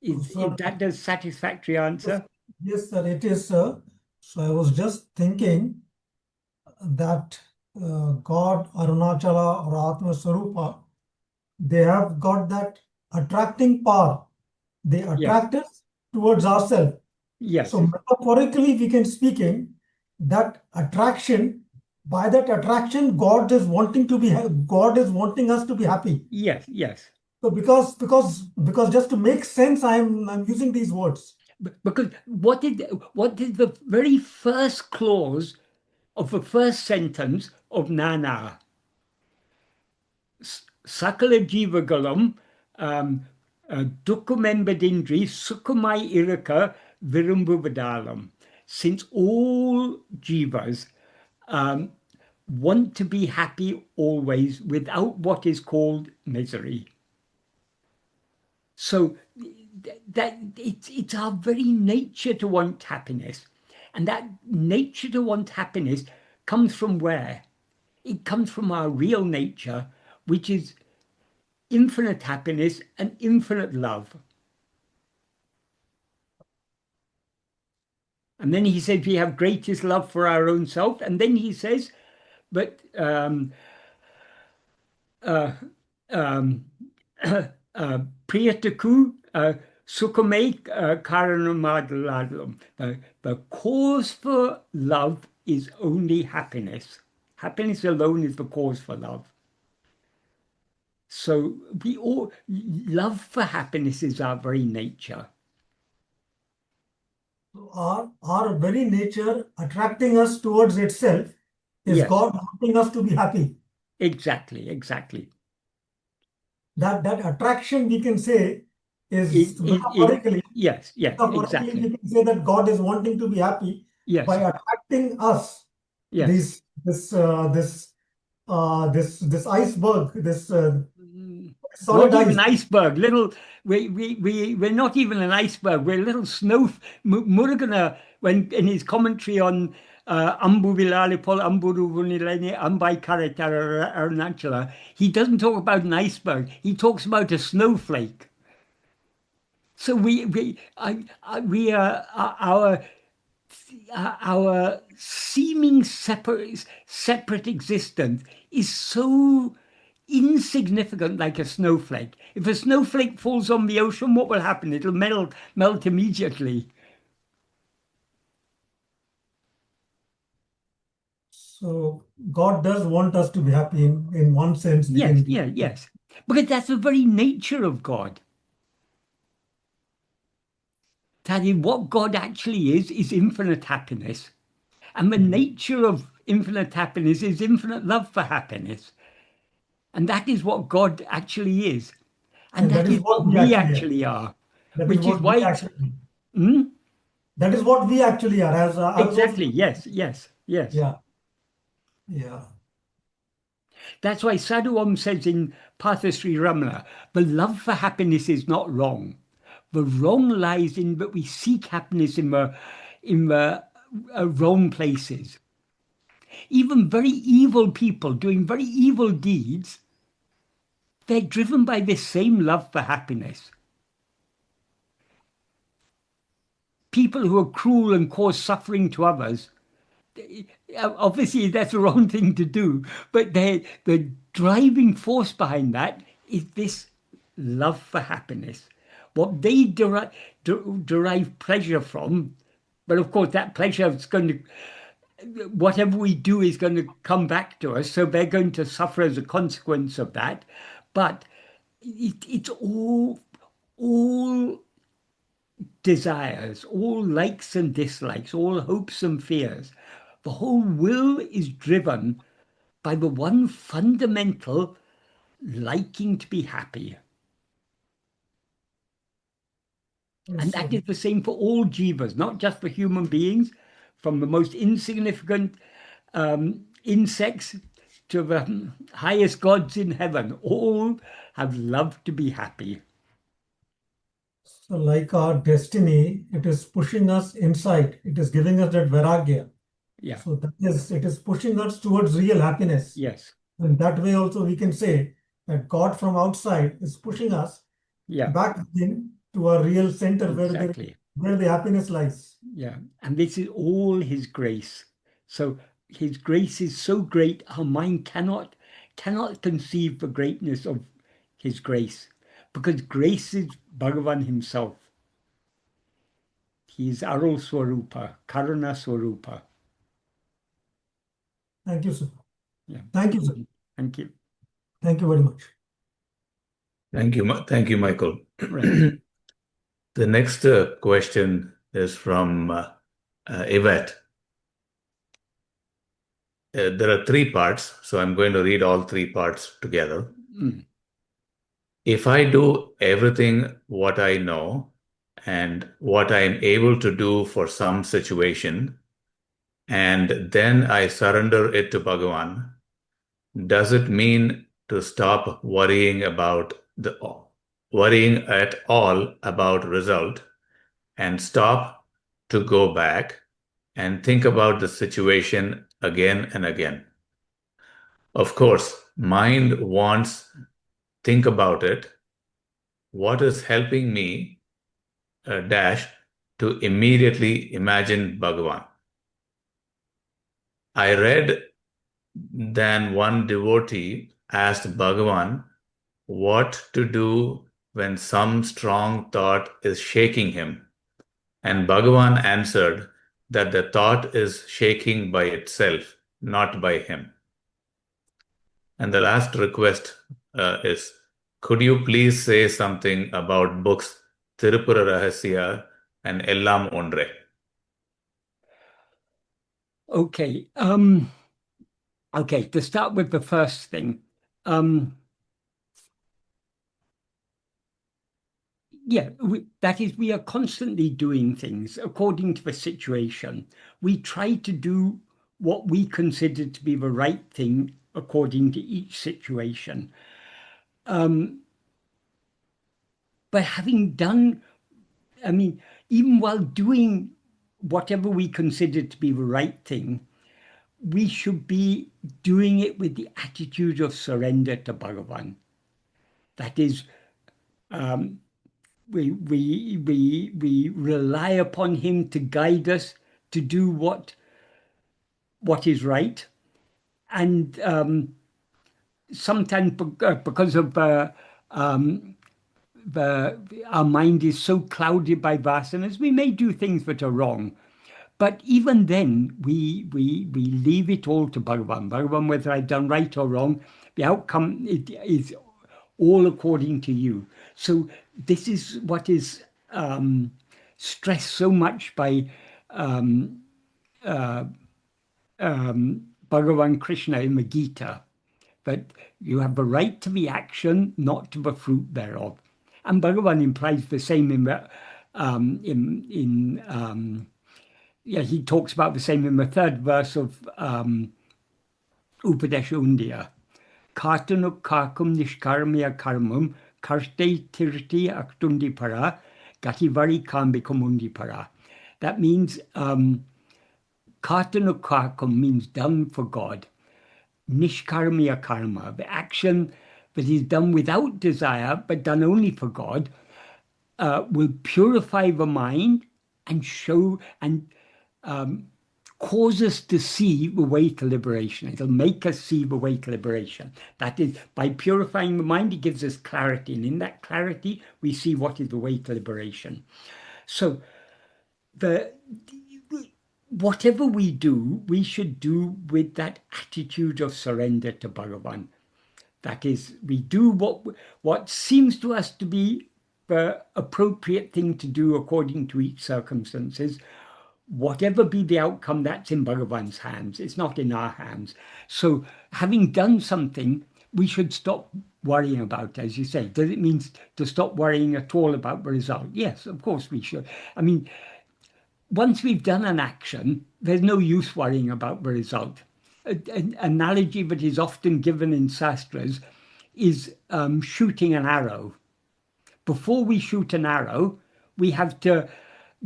Is that a satisfactory answer? Yes, sir, it is, sir. So I was just thinking that God, Aruṇācala or Atma Swarupa, they have got that attracting power. They attract us towards ourselves. Yes. So metaphorically, we can speaking that attraction. By that attraction, God is wanting us to be happy. Yes, yes. So because just to make sense, I'm using these words. Because what is the very first clause of the first sentence of Nana? Sakala Jivagalam Dukkumembadindri Sukumai Iraka Virumbuvadalam. Since all jivas want to be happy always without what is called misery. So that it's our very nature to want happiness. And that nature to want happiness comes from where? It comes from our real nature, which is infinite happiness and infinite love. And then he says we have greatest love for our own self. And then he says, but Priyataku Sukhame Karanamadladlam. The cause for love is only happiness. Happiness alone is the cause for love. So we all love for happiness is our very nature. Our very nature attracting us towards itself is Yes. God wanting us to be happy. Exactly, exactly. That attraction we can say is metaphorically. Yes, Metaphorically, exactly. we can say that God is wanting to be happy Yes. by attracting us. Yes. This iceberg, this Not solid even ice. iceberg. Little. We're not even an iceberg. We're a little snow. Murugan, when in his commentary on Ambu Vilalipol Amburu Vunilene Ambai Karatara Aruṇācala, he doesn't talk about an iceberg. He talks about a snowflake. So we are our seeming separate existence is so insignificant, like a snowflake. If a snowflake falls on the ocean, what will happen? It'll melt immediately. So God does want us to be happy in one sense. Yes, yes. Because that's the very nature of God. That is, what God actually is infinite happiness. And the nature of infinite happiness is infinite love for happiness. And that is what God actually is. And that is what we actually are. Which is why it's... That is what we actually are. Exactly, yes. Yeah. That's why Sadhu Om says in Patha Sri Ramana, the love for happiness is not wrong. The wrong lies in that we seek happiness in the wrong places. Even very evil people doing very evil deeds, they're driven by this same love for happiness. People who are cruel and cause suffering to others, obviously that's the wrong thing to do, but the driving force behind that is this love for happiness. What they derive pleasure from, but of course that pleasure is going to, whatever we do is going to come back to us, so they're going to suffer as a consequence of that. But it's all desires, all likes and dislikes, all hopes and fears. The whole will is driven by the one fundamental liking to be happy. Yes, and that is the same for all jivas, not just for human beings, from the most insignificant insects to the highest gods in heaven. All have love to be happy. So like our destiny, it is pushing us inside. It is giving us that vairagya. Yeah. So it is pushing us towards real happiness. Yes. And that way also we can say that God from outside is pushing us back in to our real center where the happiness lies. Yeah. And this is all his grace. So his grace is so great, our mind cannot conceive the greatness of his grace, because grace is Bhagavan himself. He is Aru Swarupa, Karuna Swarupa. Thank you, sir. Yeah. Thank you, sir. Thank you. Thank you very much. Thank you, Michael. Right. The next question is from Yvette. There are 3 parts, so I'm going to read all 3 parts together. If I do everything what I know and what I am able to do for some situation, and then I surrender it to Bhagavan, does it mean to stop worrying at all about result and stop to go back and think about the situation again and again? Of course, mind wants think about it. What is helping me to immediately imagine Bhagavan? I read that one devotee asked Bhagavan what to do when some strong thought is shaking him. And Bhagavan answered that the thought is shaking by itself, not by him. And the last request is, could you please say something about books Tripura Rahasya and Ellām Oṇṟē? Okay. Okay, to start with the first thing. Yeah, that is, we are constantly doing things according to the situation. We try to do what we consider to be the right thing according to each situation. But having done, I mean, even while doing whatever we consider to be the right thing, we should be doing it with the attitude of surrender to Bhagavan. That is, we rely upon him to guide us to do what is right. And sometimes because of our mind is so clouded by vasanas, we may do things that are wrong. But even then, we leave it all to Bhagavan. Bhagavan, whether I've done right or wrong, the outcome is all according to you. So this is what is stressed so much by Bhagavan Krishna in the Gītā, that you have the right to the action, not to the fruit thereof. And Bhagavan implies the same he talks about the same in the 3rd verse of Upadesha Undiya. Kartanuk karkum nishkarmya karmum karte tirti aktundi para gativari kambikamundi para. That means kartanuk karkum means done for God. Nishkarmya karma, the action that is done without desire but done only for God, will purify the mind and show and cause us to see the way to liberation. It'll make us see the way to liberation. That is, by purifying the mind, it gives us clarity. And in that clarity, we see what is the way to liberation. So whatever we do, we should do with that attitude of surrender to Bhagavan. That is, we do what seems to us to be the appropriate thing to do according to each circumstances. Whatever be the outcome, that's in Bhagavan's hands. It's not in our hands. So having done something, we should stop worrying about it, as you say. Does it mean to stop worrying at all about the result? Yes, of course we should. I mean, once we've done an action, there's no use worrying about the result. An analogy that is often given in Shastras is shooting an arrow. Before we shoot an arrow, we have to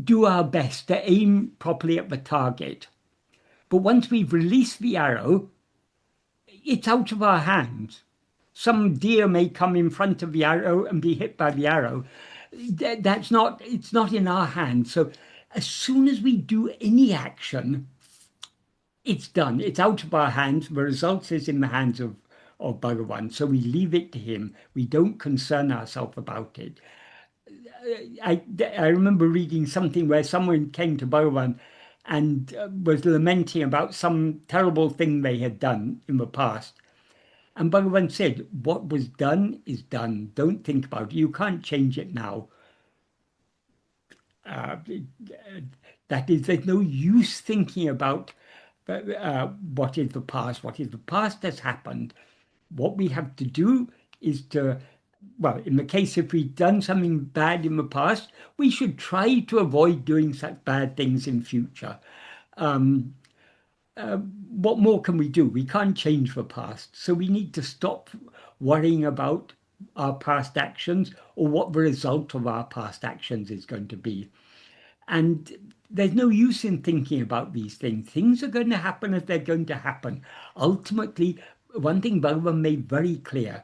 do our best to aim properly at the target. But once we've released the arrow, it's out of our hands. Some deer may come in front of the arrow and be hit by the arrow. It's not in our hands. So as soon as we do any action, it's done. It's out of our hands. The result is in the hands of Bhagavan. So we leave it to him. We don't concern ourselves about it. I remember reading something where someone came to Bhagavan and was lamenting about some terrible thing they had done in the past. And Bhagavan said, what was done is done. Don't think about it. You can't change it now. That is, there's no use thinking about what is the past. What is the past has happened. What we have to do is to, well, in the case if we've done something bad in the past, we should try to avoid doing such bad things in future. What more can we do? We can't change the past. So we need to stop worrying about our past actions or what the result of our past actions is going to be. And there's no use in thinking about these things. Things are going to happen as they're going to happen. Ultimately, one thing Bhagavan made very clear,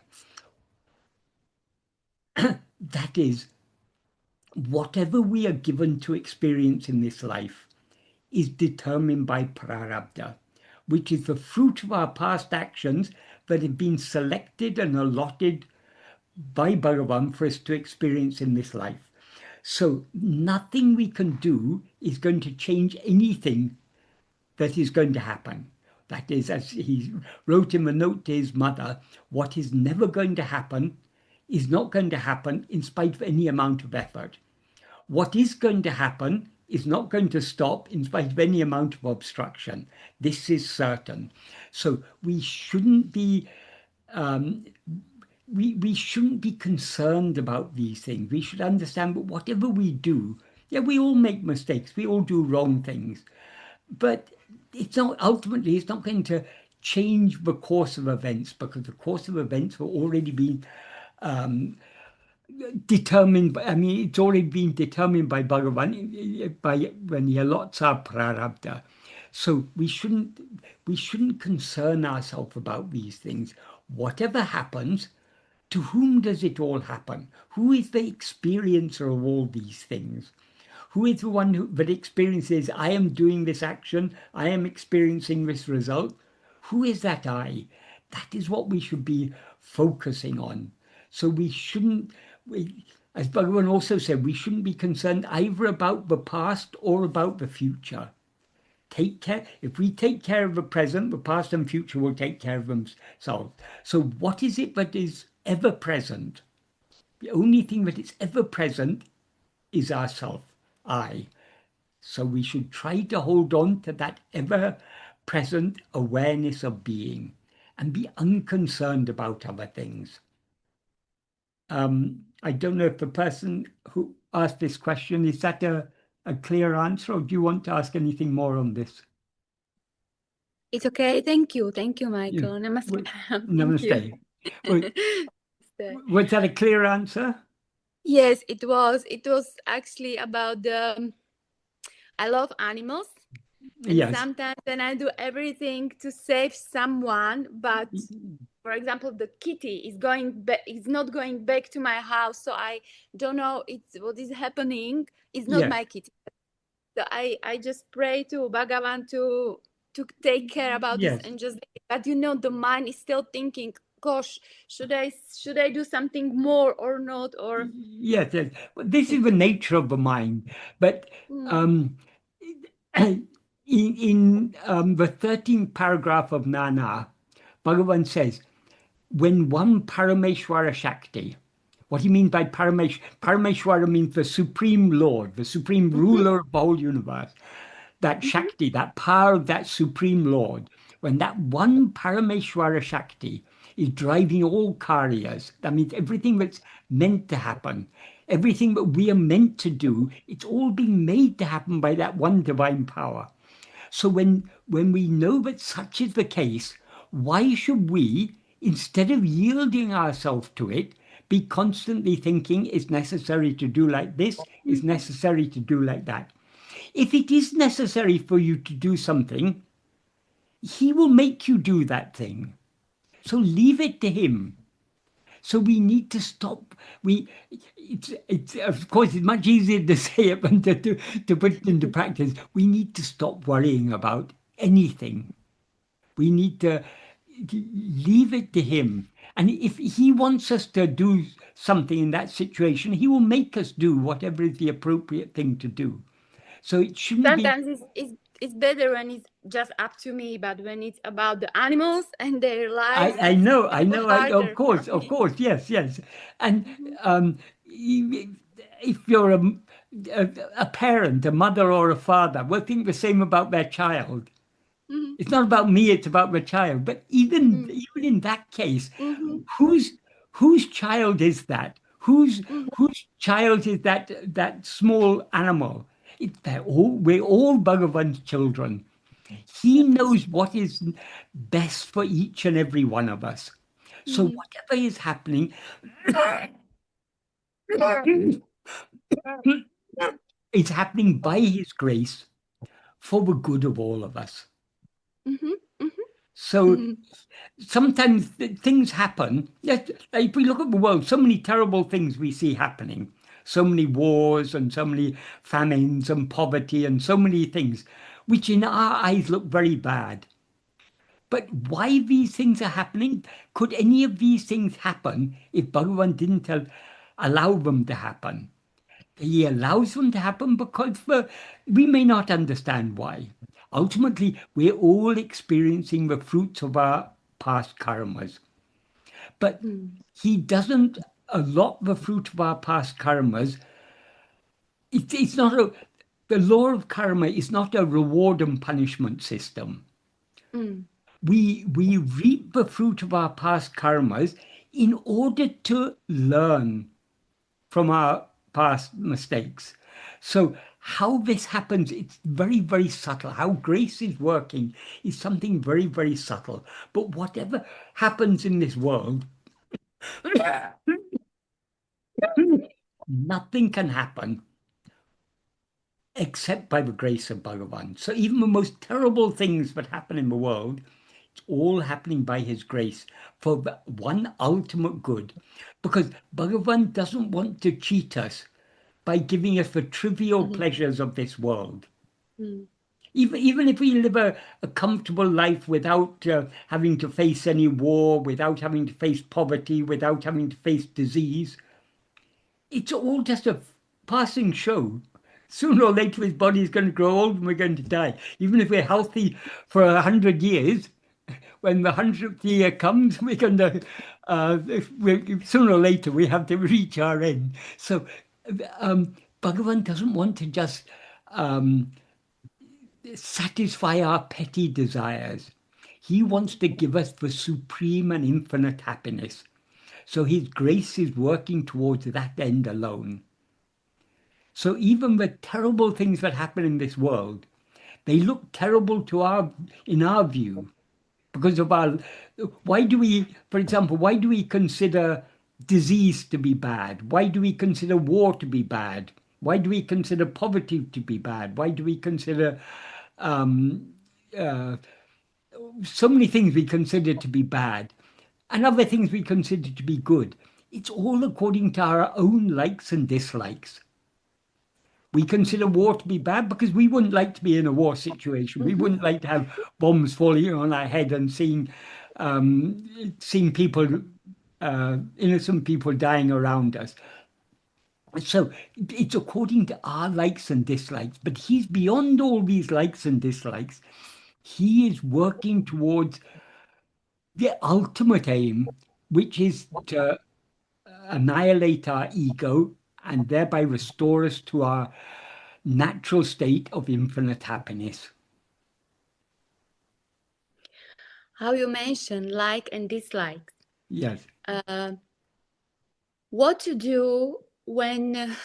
that is, whatever we are given to experience in this life is determined by Prārabdha, which is the fruit of our past actions that have been selected and allotted by Bhagavan for us to experience in this life. So nothing we can do is going to change anything that is going to happen. That is, as he wrote in the note to his mother, what is never going to happen is not going to happen in spite of any amount of effort. What is going to happen is not going to stop in spite of any amount of obstruction. This is certain. So we shouldn't be we shouldn't be concerned about these things. We should understand that whatever we do, yeah, we all make mistakes, we all do wrong things, but it's not, ultimately it's not going to change the course of events, because the course of events have already been determined. I mean, it's already been determined by Bhagavan by when he allots our Prārabdha. So we shouldn't concern ourselves about these things. Whatever happens, to whom does it all happen? Who is the experiencer of all these things? Who is the one that experiences, I am doing this action, I am experiencing this result? Who is that I? That is what we should be focusing on. So we shouldn't, as Bhagavan also said, we shouldn't be concerned either about the past or about the future. Take care. If we take care of the present, the past and future will take care of themselves. So what is it that is ever present? The only thing that is ever present is ourself, I. So we should try to hold on to that ever-present awareness of being and be unconcerned about other things. I don't know if the person who asked this question, is that a clear answer, or do you want to ask anything more on this? It's okay. Thank you. Thank you, Michael. Yeah. Namaste. Namaste. Was that a clear answer? Yes, it was. It was actually about the, I love animals. And Yes. sometimes when I do everything to save someone, but for example, the kitty is going back, is not going back to my house. So I don't know what is happening. It's not my kitty. So I just pray to Bhagavan to take care about this, and just, but you know, the mind is still thinking, gosh, should I do something more or not? Or yes. This is the nature of the mind. But in the 13th paragraph of Manana, Bhagavan says, when one Paramēśvara-śakti, what he means by Paramēśvara means the supreme Lord, the supreme ruler of the whole universe. That Shakti, that power of that supreme Lord, when that one Paramēśvara-śakti is driving all karyas, that means everything that's meant to happen, everything that we are meant to do, it's all being made to happen by that one divine power. So when we know that such is the case, why should we, instead of yielding ourselves to it, be constantly thinking it's necessary to do like this, it's necessary to do like that? If it is necessary for you to do something, he will make you do that thing. So leave it to him. So we need to stop. It's of course, it's much easier to say it than to put it into practice. We need to stop worrying about anything. We need to leave it to him. And if he wants us to do something in that situation, he will make us do whatever is the appropriate thing to do. So it shouldn't sometimes it's it's better when it's just up to me, but when it's about the animals and their lives, I know, of harder course, for me. yes. And if you're a parent, a mother or a father, will think the same about their child. Mhm. It's not about me, it's about the child. But even in that case, whose child is that? Whose child is that small animal? We're all Bhagavan's children. He knows what is best for each and every one of us. So whatever is happening, it's happening by his grace for the good of all of us. So sometimes things happen. If we look at the world, so many terrible things we see happening. So many wars and so many famines and poverty and so many things, which in our eyes look very bad. But why these things are happening? Could any of these things happen if Bhagavan didn't allow them to happen? He allows them to happen because we may not understand why. Ultimately, we're all experiencing the fruits of our past karmas. But he doesn't allot the fruit of our past karmas. It's not the law of karma is not a reward and punishment system. We reap the fruit of our past karmas in order to learn from our past mistakes. So how this happens, it's very, very subtle. How grace is working is something very, very subtle. But whatever happens in this world, nothing can happen except by the grace of Bhagavan. So even the most terrible things that happen in the world, it's all happening by his grace for the one ultimate good. Because Bhagavan doesn't want to cheat us by giving us the trivial pleasures of this world. Even if we live a comfortable life without having to face any war, without having to face poverty, without having to face disease, it's all just a passing show. Sooner or later, his body is going to grow old and we're going to die. Even if we're healthy for 100 years, when the 100th year comes, we're going to, sooner or later, we have to reach our end. So Bhagavan doesn't want to just satisfy our petty desires. He wants to give us the supreme and infinite happiness. So his grace is working towards that end alone. So even the terrible things that happen in this world, they look terrible in our view because of why do we, for example, why do we consider disease to be bad? Why do we consider war to be bad? Why do we consider poverty to be bad? Why do we consider so many things we consider to be bad and other things we consider to be good? It's all according to our own likes and dislikes. We consider war to be bad because we wouldn't like to be in a war situation. We wouldn't like to have bombs falling on our head and seeing people, innocent people dying around us. So it's according to our likes and dislikes. But he's beyond all these likes and dislikes. He is working towards the ultimate aim, which is to annihilate our ego and thereby restore us to our natural state of infinite happiness. How you mentioned like and dislike. Yes. What to do when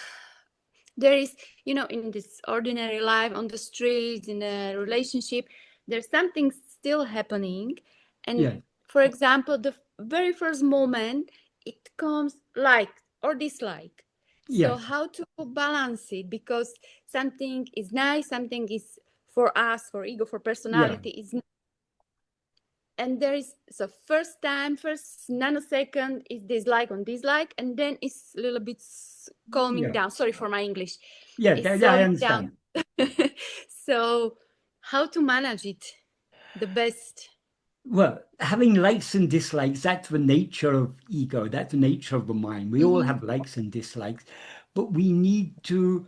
there is, in this ordinary life, on the streets, in a relationship, there's something still happening. And for example, the very first moment, it comes like or dislike. So how to balance it? Because something is nice, something is for us, for ego, for personality, is not. And there is first nanosecond is dislike on dislike, and then it's a little bit calming down. Sorry for my English. I understand. So how to manage it the best? Well, having likes and dislikes, that's the nature of ego. That's the nature of the mind. We all have likes and dislikes, but we need to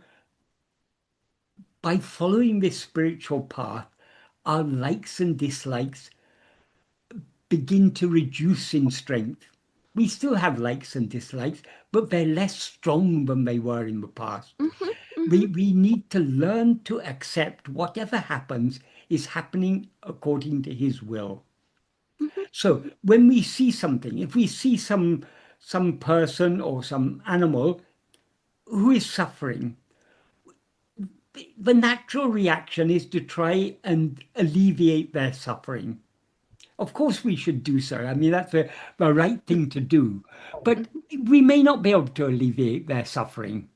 by following this spiritual path, our likes and dislikes begin to reduce in strength. We still have likes and dislikes, but they're less strong than they were in the past. We need to learn to accept whatever happens is happening according to his will. So when we see something, if we see some person or some animal who is suffering, the natural reaction is to try and alleviate their suffering. Of course we should do so. I mean, that's the right thing to do. But we may not be able to alleviate their suffering.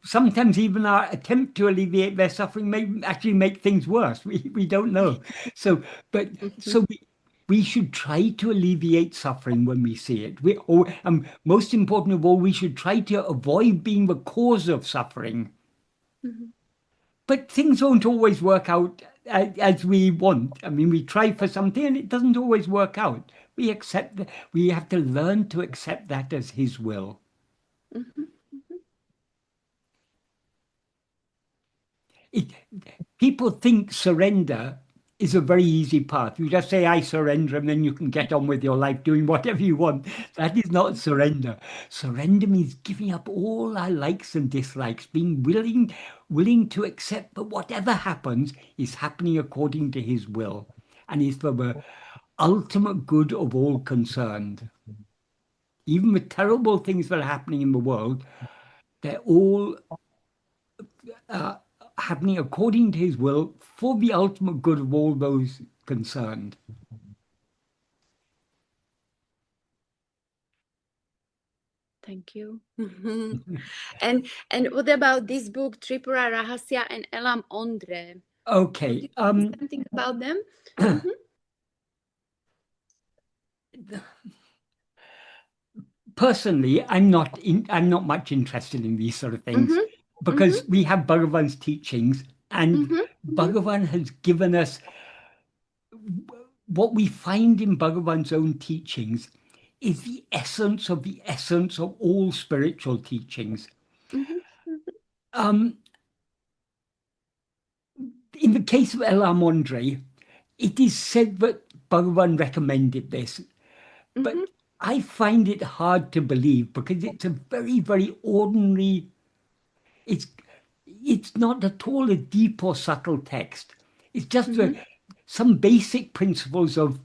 Sometimes even our attempt to alleviate their suffering may actually make things worse. We don't know. So we should try to alleviate suffering when we see it. Most important of all, we should try to avoid being the cause of suffering. But things don't always work out as we want. I mean, we try for something and it doesn't always work out. We accept that. We have to learn to accept that as his will. People think surrender is a very easy path. You just say, I surrender, and then you can get on with your life doing whatever you want. That is not surrender. Surrender means giving up all our likes and dislikes, being willing to accept that whatever happens is happening according to his will and is for the ultimate good of all concerned. Even the terrible things that are happening in the world, they're all happening according to his will for the ultimate good of all those concerned. Thank you. And what about this book, Tripura, Rahasya, and Ellām Oṇṟē? Okay. Something about them? Personally, I'm not much interested in these sort of things because we have Bhagavan's teachings, and Bhagavan has given us what we find in Bhagavan's own teachings is the essence of all spiritual teachings. In the case of Ellām Oṇṟē, it is said that Bhagavan recommended this, but I find it hard to believe because it's a very, very ordinary, it's not at all a deep or subtle text. It's just some basic principles of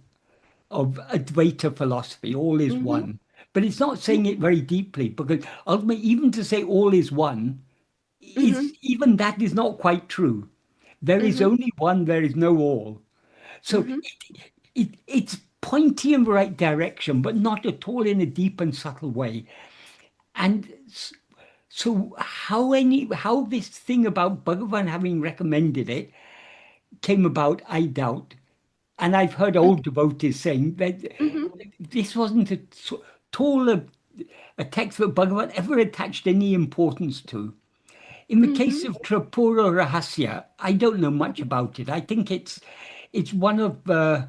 Advaita philosophy, all is one. But it's not saying it very deeply, because ultimately, even to say all is one, even that is not quite true. There is only one, there is no all. So it's pointing in the right direction, but not at all in a deep and subtle way. And so how this thing about Bhagavan having recommended it came about, I doubt. And I've heard old devotees saying that this wasn't at all a text that Bhagavan ever attached any importance to. In the case of Tripura Rahasya, I don't know much about it. I think it's one of the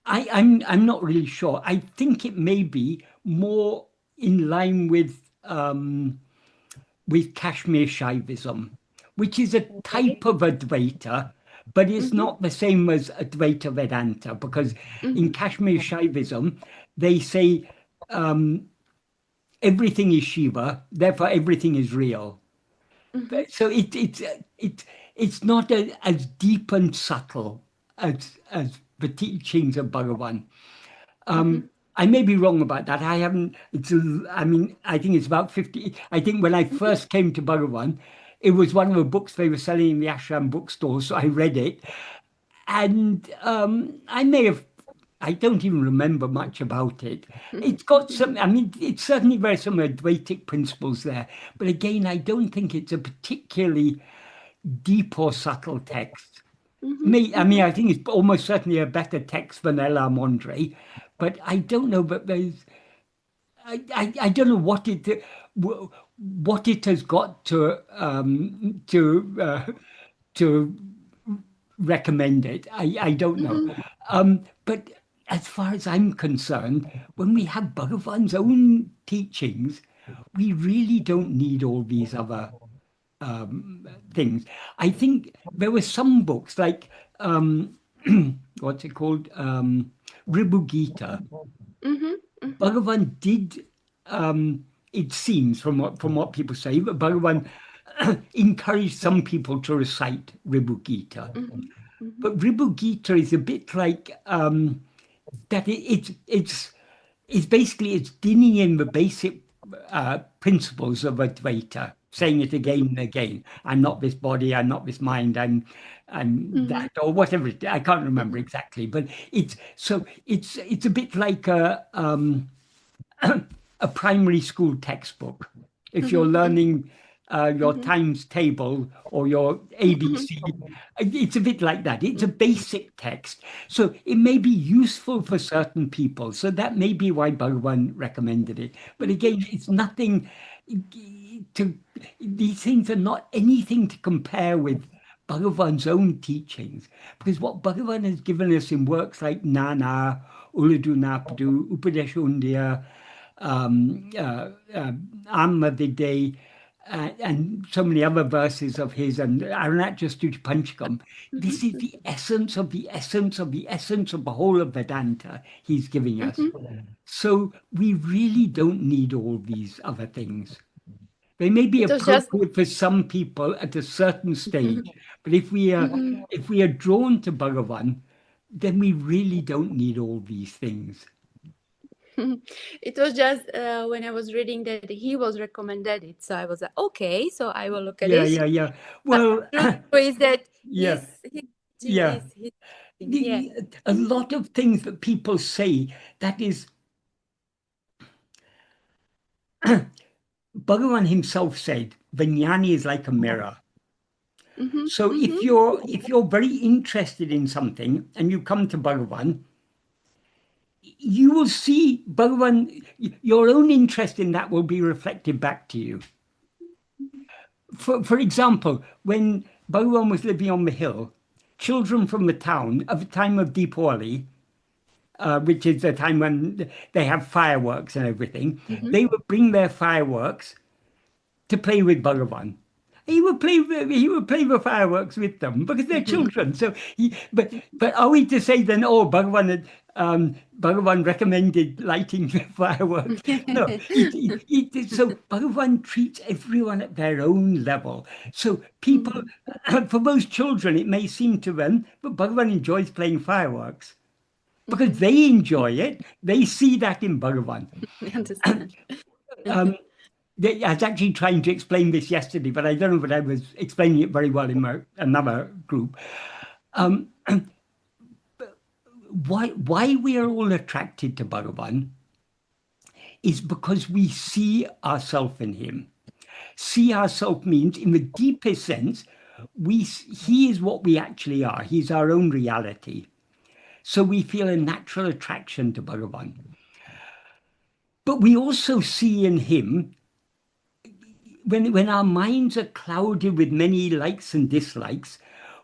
I'm not really sure. I think it may be more in line with Kashmir Shaivism, which is a type of Advaita, but it's not the same as Advaita Vedanta, because in Kashmir Shaivism, they say everything is Shiva, therefore everything is real. So it's not as deep and subtle as the teachings of Bhagavan. I may be wrong about that. I think it's about 50. I think when I first came to Bhagavan, it was one of the books they were selling in the ashram bookstore, so I read it. And I don't even remember much about it. It's got it's certainly very some Advaitic principles there. But again, I don't think it's a particularly deep or subtle text. I think it's almost certainly a better text than Ellām Oṇṟē, but I don't know. But I don't know what it has got to recommend it. I don't know. But as far as I'm concerned, when we have Bhagavan's own teachings, we really don't need all these other things. I think there were some books like what's it called? Ṛbhu Gītā. Bhagavan did, it seems from what people say, that Bhagavan encouraged some people to recite Ṛbhu Gītā. But Ṛbhu Gītā is a bit like that. It's basically it's digging in the basic principles of Advaita, saying it again and again. I'm not this body. I'm not this mind. I'm that, or whatever. I can't remember exactly, but it's a bit like a primary school textbook. If you're learning your times table or your ABC, it's a bit like that. It's a basic text, so it may be useful for certain people. So that may be why Bhagavan recommended it. But again, it's nothing these things are not anything to compare with Bhagavan's own teachings, because what Bhagavan has given us in works like Nana, Uladu Napadu, Upadeshundiya, Ammavidde, and so many other verses of his, and Aruṇācala Panchakam. This is the essence of the essence of the essence of the whole of Vedanta he's giving us. So we really don't need all these other things. They may be appropriate for some people at a certain stage, but if we are drawn to Bhagavan, then we really don't need all these things. It was just when I was reading that he was recommended it, so I was like, okay, so I will look at it. Yeah. Well, is that a lot of things that people say, that is, Bhagavan himself said, the Jñāni is like a mirror. So if you're very interested in something and you come to Bhagavan, you will see Bhagavan, your own interest in that will be reflected back to you. For example, when Bhagavan was living on the hill, children from the town, at the time of Dīpavali, which is the time when they have fireworks and everything, they would bring their fireworks to play with Bhagavan. He would play the fireworks with them because they're children. So, but are we to say then, oh, Bhagavan recommended lighting the fireworks? No. So Bhagavan treats everyone at their own level. So people, for most children, it may seem to them, but Bhagavan enjoys playing fireworks because they enjoy it. They see that in Bhagavan. I understand. I was actually trying to explain this yesterday, but I don't know if I was explaining it very well in another group. Why we are all attracted to Bhagavan is because we see ourselves in him. See ourselves means, in the deepest sense, he is what we actually are. He's our own reality. So we feel a natural attraction to Bhagavan. But we also see in him, when our minds are clouded with many likes and dislikes,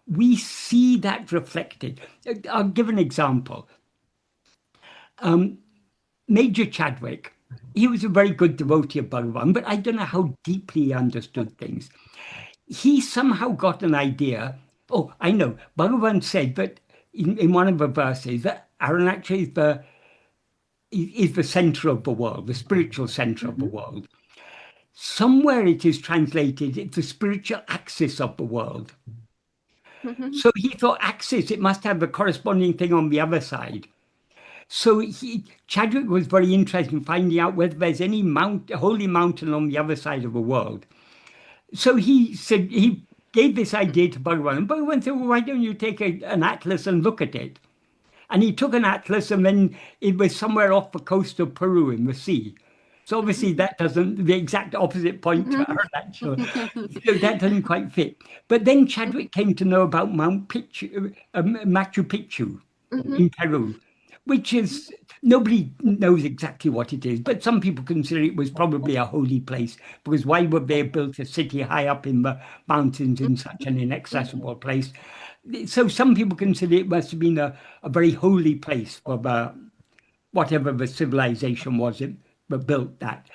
we see that reflected. I'll give an example. Major Chadwick, he was a very good devotee of Bhagavan, but I don't know how deeply he understood things. He somehow got an idea. Oh, I know. Bhagavan said that in one of the verses that Aruṇācala is the center of the world, the spiritual center of the world. Somewhere it is translated, it's the spiritual axis of the world. So he thought axis, it must have the corresponding thing on the other side. So Chadwick was very interested in finding out whether there's any holy mountain on the other side of the world. So he said, he gave this idea to Bhagavan, and Bhagavan said, well, why don't you take an atlas and look at it? And he took an atlas, and then it was somewhere off the coast of Peru in the sea. So obviously that doesn't, the exact opposite point to Aruṇācala. So that doesn't quite fit. But then Chadwick came to know about Machu Picchu in Peru, which is, nobody knows exactly what it is, but some people consider it was probably a holy place, because why would they have built a city high up in the mountains in such an inaccessible place? So some people consider it must have been a very holy place for whatever the civilization was that built that.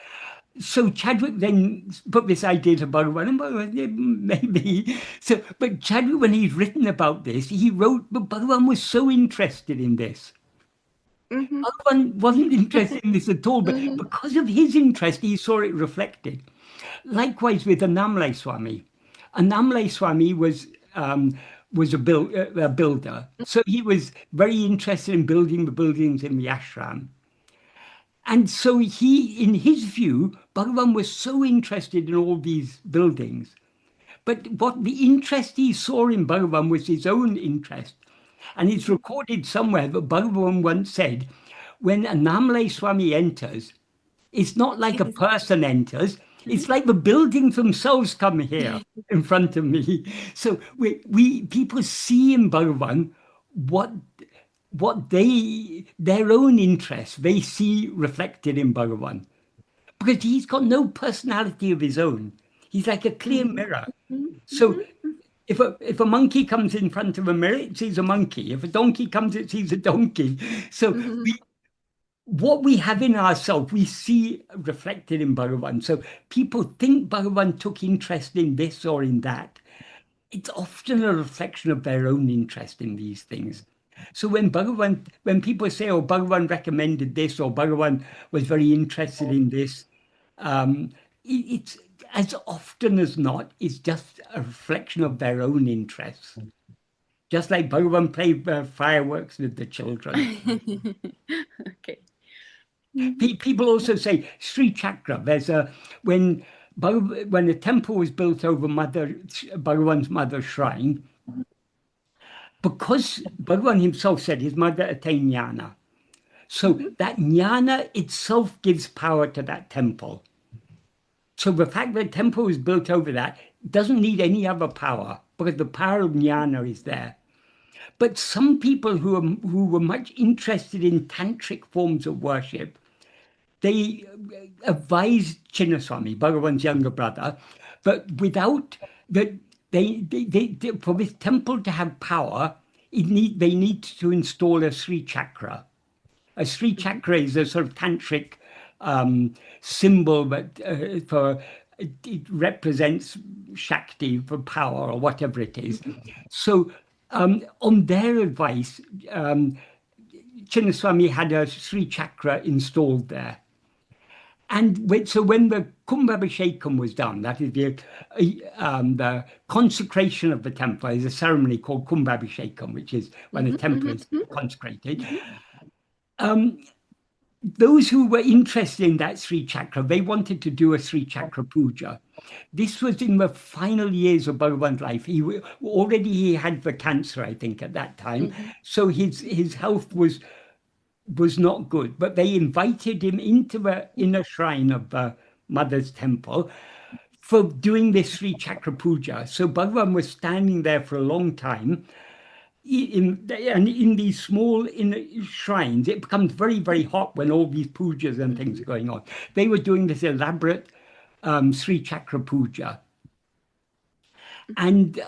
So Chadwick then put this idea to Bhagavan, and Bhagavan, maybe. So, but Chadwick, when he's written about this, he wrote, but Bhagavan was so interested in this. Bhagavan wasn't interested in this at all, but because of his interest, he saw it reflected. Likewise with Annamalai Swami. Annamalai Swami was a builder. So he was very interested in building the buildings in the ashram. And so he, in his view, Bhagavan was so interested in all these buildings. But what the interest he saw in Bhagavan was his own interest. And it's recorded somewhere that Bhagavan once said, when Annamalai Swami enters, it's not like a person enters, it's like the buildings themselves come here in front of me. So people see in Bhagavan what their own interests, they see reflected in Bhagavan. Because he's got no personality of his own. He's like a clear mirror. So if a monkey comes in front of a mirror, it sees a monkey. If a donkey comes, it sees a donkey. So what we have in ourselves, we see reflected in Bhagavan. So people think Bhagavan took interest in this or in that. It's often a reflection of their own interest in these things. So when people say, oh, Bhagavan recommended this, or Bhagavan was very interested in this, it's as often as not, it's just a reflection of their own interests. Just like Bhagavan played fireworks with the children. Okay. People also say Sri Chakra. There's when a temple was built over Bhagavan's mother's shrine, because Bhagavan himself said his mother attained jnana. So that jnana itself gives power to that temple. So the fact that the temple was built over that doesn't need any other power, because the power of jnana is there. But some people who were much interested in tantric forms of worship, they advised Chinnaswami, Bhagavan's younger brother, but without that, for this temple to have power, they need to install a Sri Chakra. A Sri Chakra is a sort of tantric symbol, but it represents Shakti for power or whatever it is. So on their advice, Chinnaswami had a Sri Chakra installed there. And so when the Kumbhabhishekam was done, that is the consecration of the temple, is a ceremony called Kumbhabhishekam, which is when the temple is consecrated. Those who were interested in that Sri Chakra, they wanted to do a Sri Chakra Pūjā. This was in the final years of Bhagavan's life. He had the cancer, I think, at that time. So his health was not good, but they invited him into the inner shrine of the mother's temple for doing this Sri Chakra Pūjā. So Bhagavan was standing there for a long time. And in these small inner shrines, it becomes very, very hot when all these pujas and things are going on. They were doing this elaborate Sri Chakra Pūjā. And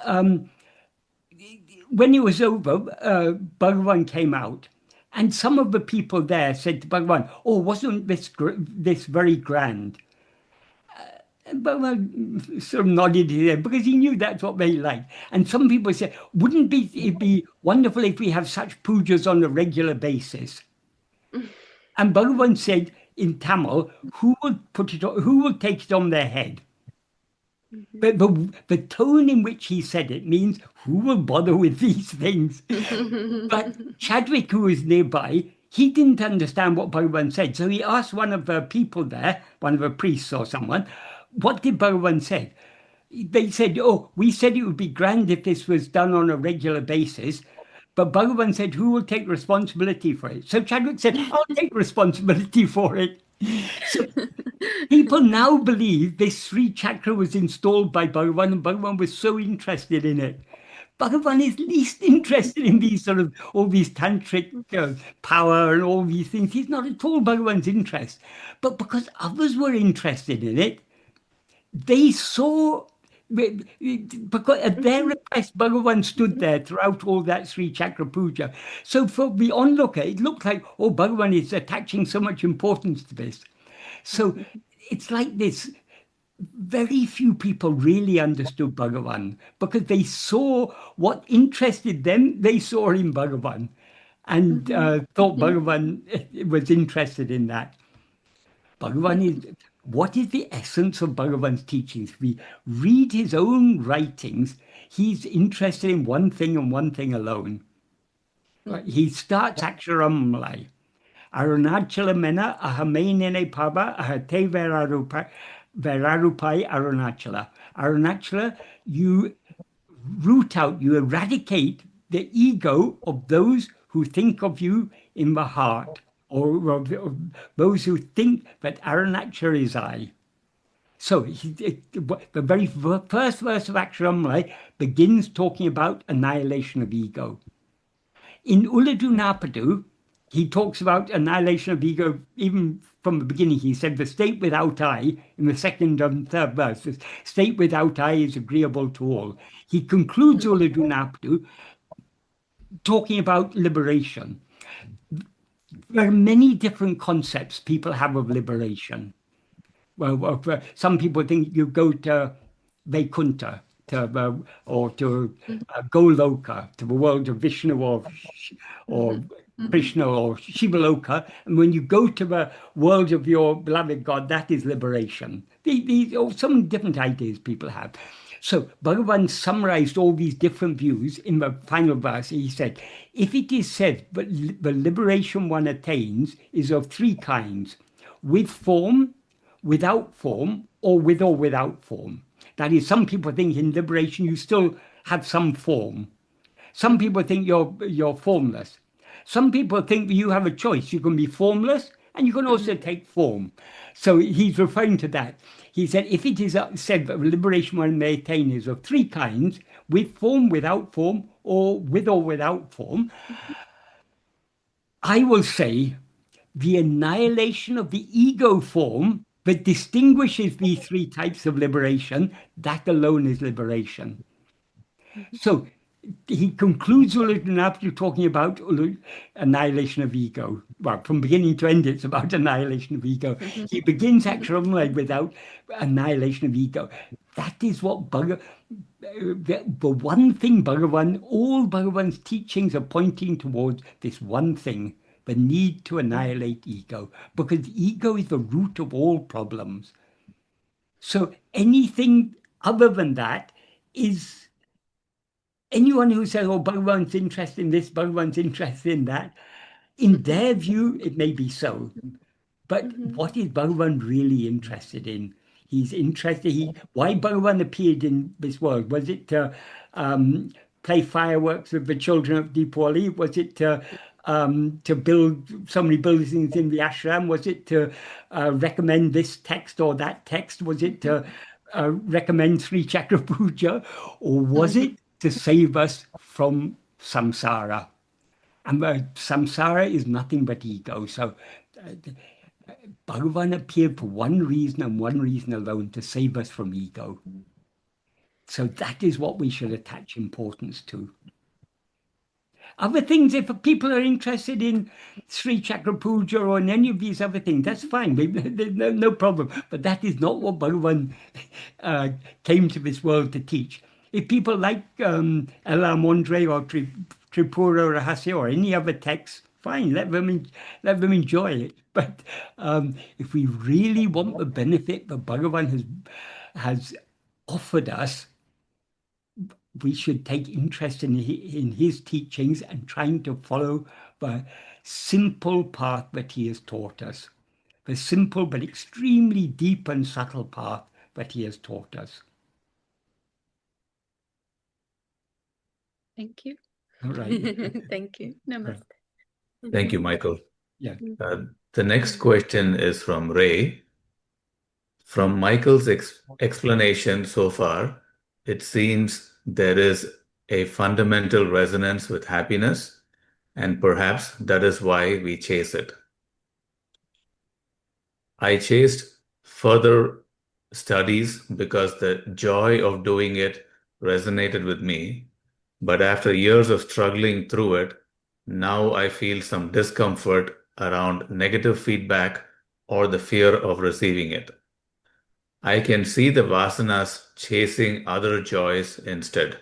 when it was over, Bhagavan came out. And some of the people there said to Bhagavan, oh, wasn't this very grand? And Bhagavan sort of nodded his head because he knew that's what they liked. And some people said, wouldn't it be wonderful if we have such pujas on a regular basis? And Bhagavan said in Tamil, who will take it on their head? But the tone in which he said it means, who will bother with these things? But Chadwick, who was nearby, he didn't understand what Bhagavan said. So he asked one of the people there, one of the priests or someone, what did Bhagavan say? They said, oh, we said it would be grand if this was done on a regular basis. But Bhagavan said, who will take responsibility for it? So Chadwick said, I'll take responsibility for it. So people now believe this Sri Chakra was installed by Bhagavan, and Bhagavan was so interested in it. Bhagavan is least interested in these all these tantric power and all these things. He's not at all Bhagavan's interest. But because others were interested in it, they saw, because at their request, Bhagavan stood there throughout all that Sri Chakra Pūjā. So for the onlooker, it looked like, oh, Bhagavan is attaching so much importance to this. So it's like this. Very few people really understood Bhagavan because they saw what interested them. They saw in Bhagavan and thought Bhagavan was interested in that. Bhagavan is, what is the essence of Bhagavan's teachings? If we read his own writings, he's interested in one thing and one thing alone. He starts Aksharammalai. Aruṇācala mena ahamenene paba ahate verarupai Aruṇācala. Aruṇācala, you root out, you eradicate the ego of those who think of you in the heart, or of those who think that Aruṇācala is I. So the very first verse of Aksharammalai begins talking about annihilation of ego. In Ulladu Narpadu, he talks about annihilation of ego even from the beginning. He said the state without I, in the second and third verse, the state without I is agreeable to all. He concludes Ulladu Narpadu talking about liberation. There are many different concepts people have of liberation. Well, some people think you go to Vaikuntha, or to Goloka, to the world of Vishnu or Krishna or Shivaloka, and when you go to the world of your beloved God, that is liberation. These are some different ideas people have. So Bhagavan summarized all these different views in the final verse. He said, if it is said that the liberation one attains is of three kinds, with form, without form, or without form. That is, some people think in liberation you still have some form. Some people think you're formless. Some people think that you have a choice. You can be formless and you can also take form. So he's referring to that. He said, if it is said that liberation one may attain is of three kinds, with form, without form, or without form, I will say the annihilation of the ego form that distinguishes these three types of liberation, that alone is liberation. So he concludes Ulladu Narpadu talking about annihilation of ego. Well, from beginning to end, it's about annihilation of ego. He begins Aksharammalai without annihilation of ego. That is what the one thing Bhagavan, all Bhagavan's teachings are pointing towards this one thing, the need to annihilate ego, because ego is the root of all problems. So anything other than that is, anyone who says, oh, Bhagavan's interested in this, Bhagavan's interested in that, in their view, it may be so. But what is Bhagavan really interested in? He's interested, why Bhagavan appeared in this world? Was it to play fireworks with the children of Diwali? Was it to build so many buildings in the ashram? Was it to recommend this text or that text? Was it to recommend Sri Chakra Pūjā? Or was it to save us from samsara? And samsara is nothing but ego. So Bhagavan appeared for one reason and one reason alone, to save us from ego. So that is what we should attach importance to. Other things, if people are interested in Sri Chakra Pūjā or in any of these other things, that's fine. There's no problem. But that is not what Bhagavan came to this world to teach. If people like Ellām, Oṇṟē or Tripura, Rahasya or any other text, fine, let them enjoy it. But if we really want the benefit that Bhagavan has offered us, we should take interest in his teachings and trying to follow the simple path that he has taught us, the simple but extremely deep and subtle path that he has taught us. Thank you. All right. Thank you. Namaste. Thank you, Michael. Yeah. The next question is from Ray. From Michael's explanation so far, it seems there is a fundamental resonance with happiness, and perhaps that is why we chase it. I chased further studies because the joy of doing it resonated with me, but after years of struggling through it, now I feel some discomfort around negative feedback or the fear of receiving it. I can see the vasanas chasing other joys instead.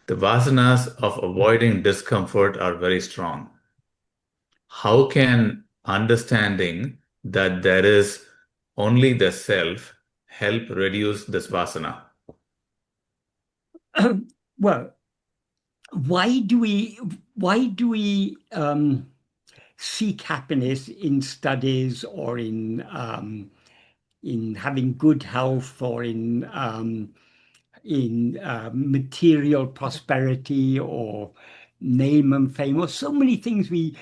The vasanas of avoiding discomfort are very strong. How can understanding that there is only the self help reduce this vasana? Well, why do we seek happiness in studies or in having good health or in material prosperity or name and fame, or so many things we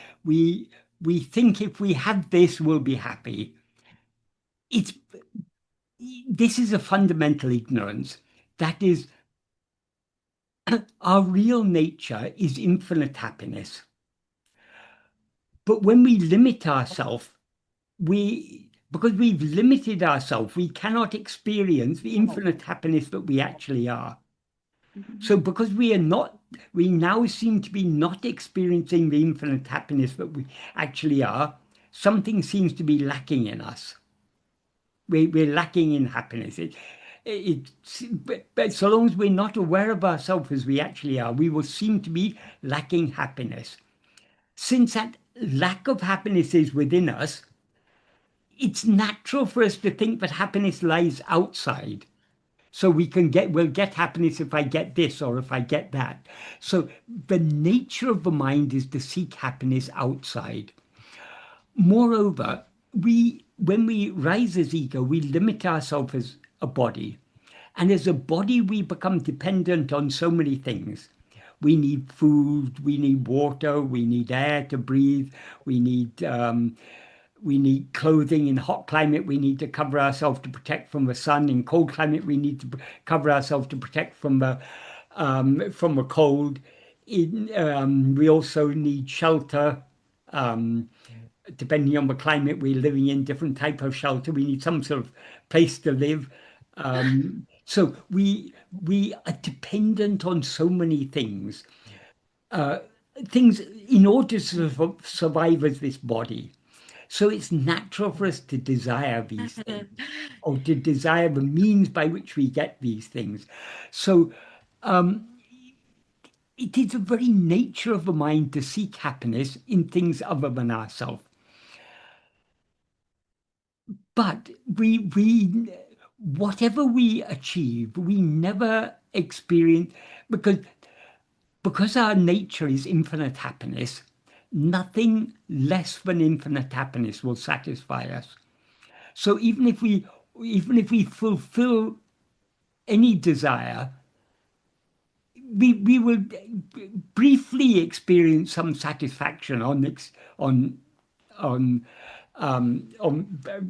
think if we have this, we'll be happy. This is a fundamental ignorance. That is, our real nature is infinite happiness. But when we limit ourselves, because we've limited ourselves, we cannot experience the infinite happiness that we actually are. So because we now seem to be not experiencing the infinite happiness that we actually are, something seems to be lacking in us. We're lacking in happiness. But so long as we're not aware of ourselves as we actually are, we will seem to be lacking happiness. Since that lack of happiness is within us, it's natural for us to think that happiness lies outside. So we'll get happiness if I get this or if I get that. So the nature of the mind is to seek happiness outside. Moreover, when we rise as ego, we limit ourselves as a body. And as a body, we become dependent on so many things. We need food, we need water, we need air to breathe, we need clothing. In hot climate, we need to cover ourselves to protect from the sun. In cold climate, we need to cover ourselves to protect from the cold. We also need shelter. Depending on the climate we're living in, different type of shelter. We need some sort of place to live. So we are dependent on so many things. Things in order to survive as this body. So it's natural for us to desire these things, or to desire the means by which we get these things. So it is the very nature of the mind to seek happiness in things other than ourselves. But whatever we achieve, we never experience, because our nature is infinite happiness, nothing less than infinite happiness will satisfy us. So even if we fulfill any desire, we will briefly experience some satisfaction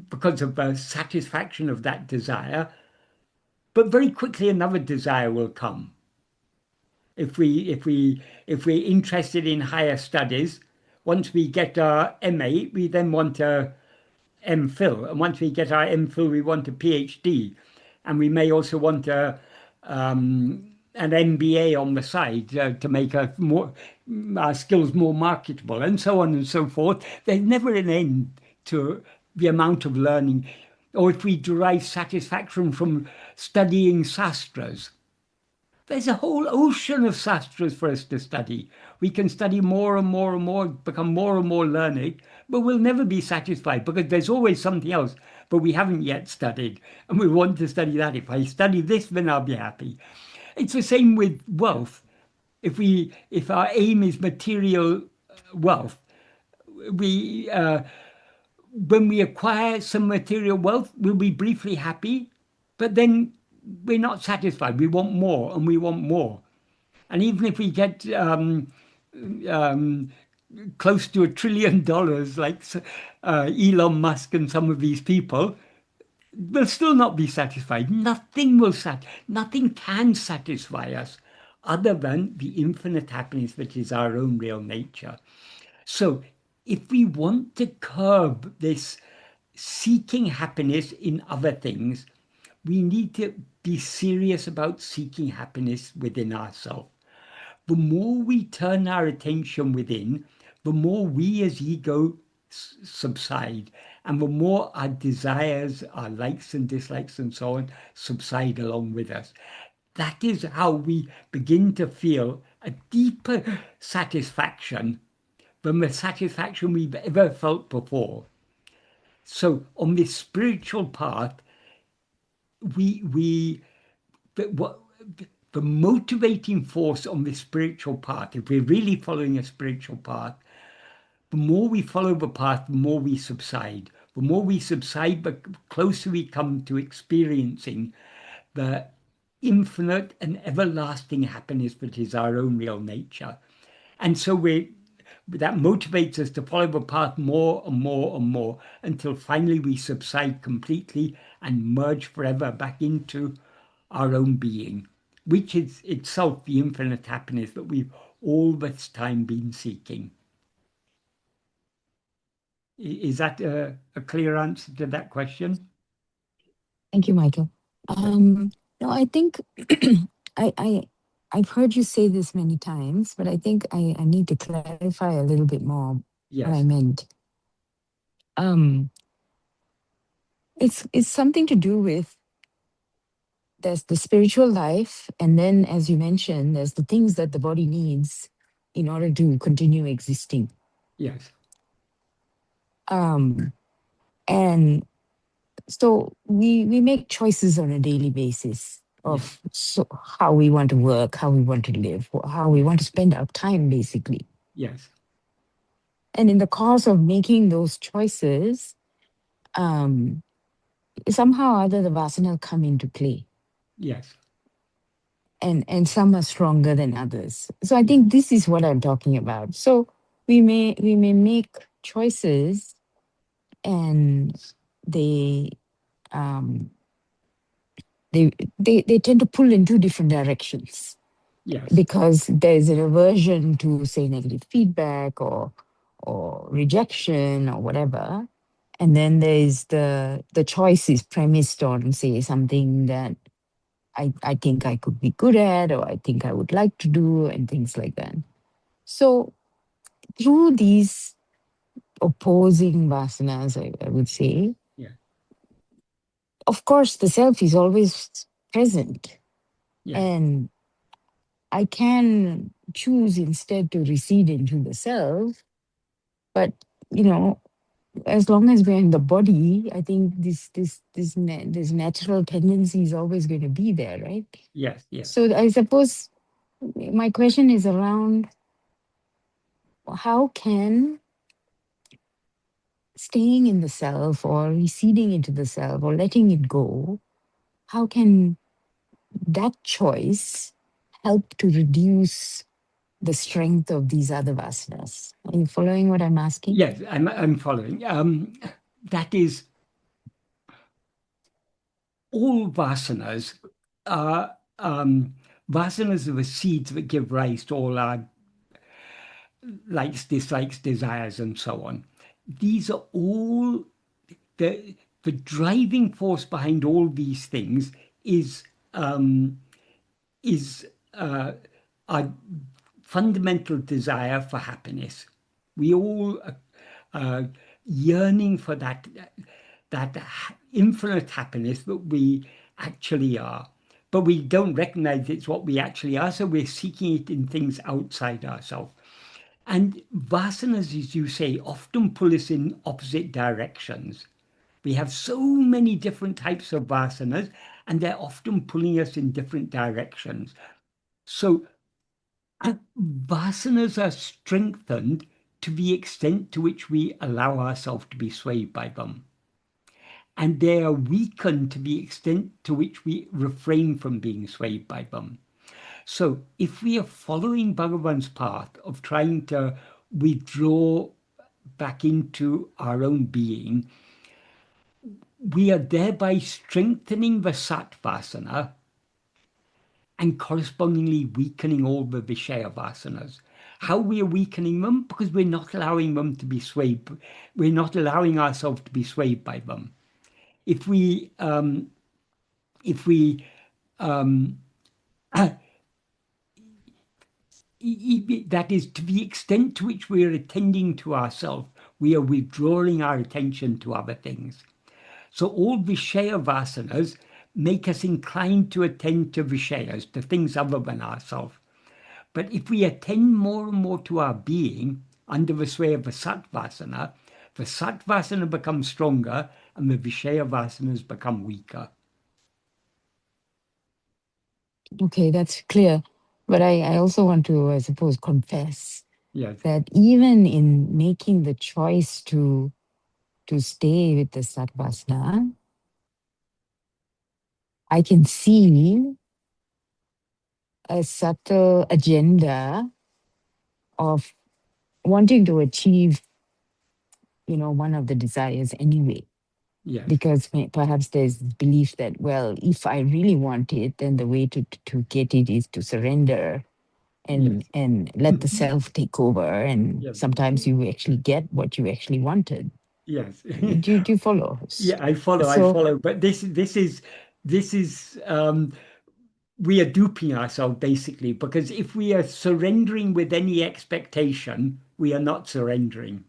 because of the satisfaction of that desire, but very quickly another desire will come. If we're interested in higher studies, once we get our MA, we then want a MPhil, and once we get our MPhil, we want a PhD, and we may also want an MBA on the side to make our skills more marketable, and so on and so forth. There's never an end to the amount of learning. Or if we derive satisfaction from studying sastras, there's a whole ocean of sastras for us to study. We can study more and more and more, become more and more learned, but we'll never be satisfied because there's always something else, but we haven't yet studied, and we want to study that. If I study this, then I'll be happy. It's the same with wealth. If our aim is material wealth, when we acquire some material wealth, we'll be briefly happy, but then we're not satisfied. We want more, and we want more. And even if we get close to $1 trillion, like Elon Musk and some of these people, we'll still not be satisfied. Nothing can satisfy us other than the infinite happiness that is our own real nature. So if we want to curb this seeking happiness in other things, we need to be serious about seeking happiness within ourselves. The more we turn our attention within, the more we as ego subside, And the more our desires, our likes and dislikes and so on, subside along with us. That is how we begin to feel a deeper satisfaction than the satisfaction we've ever felt before. So on this spiritual path, the motivating force on this spiritual path, if we're really following a spiritual path, the more we follow the path, the more we subside. The more we subside, the closer we come to experiencing the infinite and everlasting happiness that is our own real nature. And so that motivates us to follow the path more and more and more until finally we subside completely and merge forever back into our own being, which is itself the infinite happiness that we've all this time been seeking. Is that a clear answer to that question? Thank you, Michael. No, I think I've heard you say this many times, but I think I need to clarify a little bit more what I meant. It's something to do with there's the spiritual life, and then, as you mentioned, there's the things that the body needs in order to continue existing. Yes. And so we make choices on a daily basis of how we want to work, how we want to live, how we want to spend our time, basically. Yes. And in the course of making those choices, somehow or other the vasana come into play. Yes. And some are stronger than others. So I think this is what I'm talking about. So we may make choices, and they tend to pull in two different directions. Yes. Because there's an aversion to, say, negative feedback or rejection or whatever. And then there's the choice is premised on, say, something that I think I could be good at, or I think I would like to do, and things like that. So through these opposing vasanas, I would say, of course, the self is always present. And I can choose instead to recede into the self. But, as long as we're in the body, I think this natural tendency is always going to be there, right? Yes, yes. So I suppose my question is around how can staying in the self or receding into the self or letting it go, how can that choice help to reduce the strength of these other vasanas? Are you following what I'm asking? Yes, I'm following. That is, all vasanas are vasanas are the seeds that give rise to all our likes, dislikes, desires, and so on. These are all the driving force behind all these things is our fundamental desire for happiness. We all are yearning for that infinite happiness that we actually are. But we don't recognize it's what we actually are, so we're seeking it in things outside ourselves. And vasanas, as you say, often pull us in opposite directions. We have so many different types of vasanas, and they're often pulling us in different directions. So vasanas are strengthened to the extent to which we allow ourselves to be swayed by them. And they are weakened to the extent to which we refrain from being swayed by them. So if we are following Bhagavan's path of trying to withdraw back into our own being, we are thereby strengthening the Sat-Vāsanā and correspondingly weakening all the Viṣaya-Vāsanās. How we are weakening them? Because we're not allowing them to be swayed. We're not allowing ourselves to be swayed by them. If we that is, to the extent to which we are attending to ourselves, we are withdrawing our attention to other things. So all Viṣaya-Vāsanās make us inclined to attend to Viṣayas, to things other than ourselves. But if we attend more and more to our being under the sway of the Sat-Vāsanā, the Sat-Vāsanā becomes stronger and the Viṣaya-Vāsanās become weaker. Okay, that's clear. But I also want to, I suppose, confess Yes. that even in making the choice to stay with the Sat-Vāsanā, I can see a subtle agenda of wanting to achieve, one of the desires anyway. Yes. Because perhaps there's belief that, well, if I really want it, then the way to get it is to surrender and let the self take over. And sometimes you actually get what you actually wanted. Yes. Do you follow? Yeah, I follow. But this is we are duping ourselves basically, because if we are surrendering with any expectation, we are not surrendering.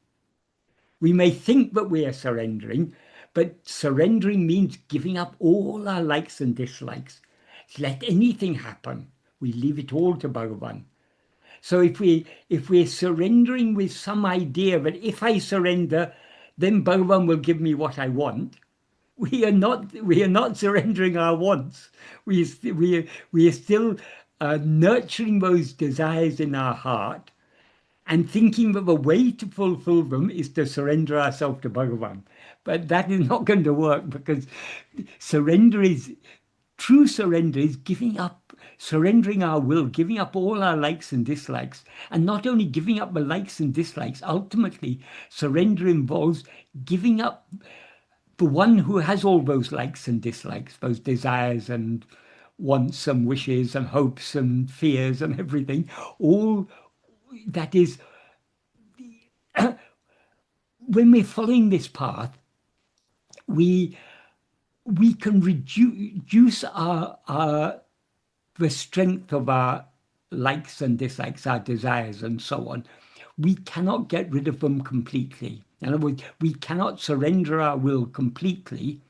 We may think that we are surrendering, but surrendering means giving up all our likes and dislikes. Let anything happen. We leave it all to Bhagavan. So if we're surrendering with some idea that if I surrender, then Bhagavan will give me what I want, we are not surrendering our wants. We are still nurturing those desires in our heart and thinking that the way to fulfill them is to surrender ourselves to Bhagavan. But that is not going to work, because true surrender is giving up, surrendering our will, giving up all our likes and dislikes. And not only giving up the likes and dislikes, ultimately surrender involves giving up the one who has all those likes and dislikes, those desires and wants and wishes and hopes and fears and everything. All that is, when we're following this path, we can reduce the strength of our likes and dislikes, our desires and so on. We cannot get rid of them completely. In other words, we cannot surrender our will completely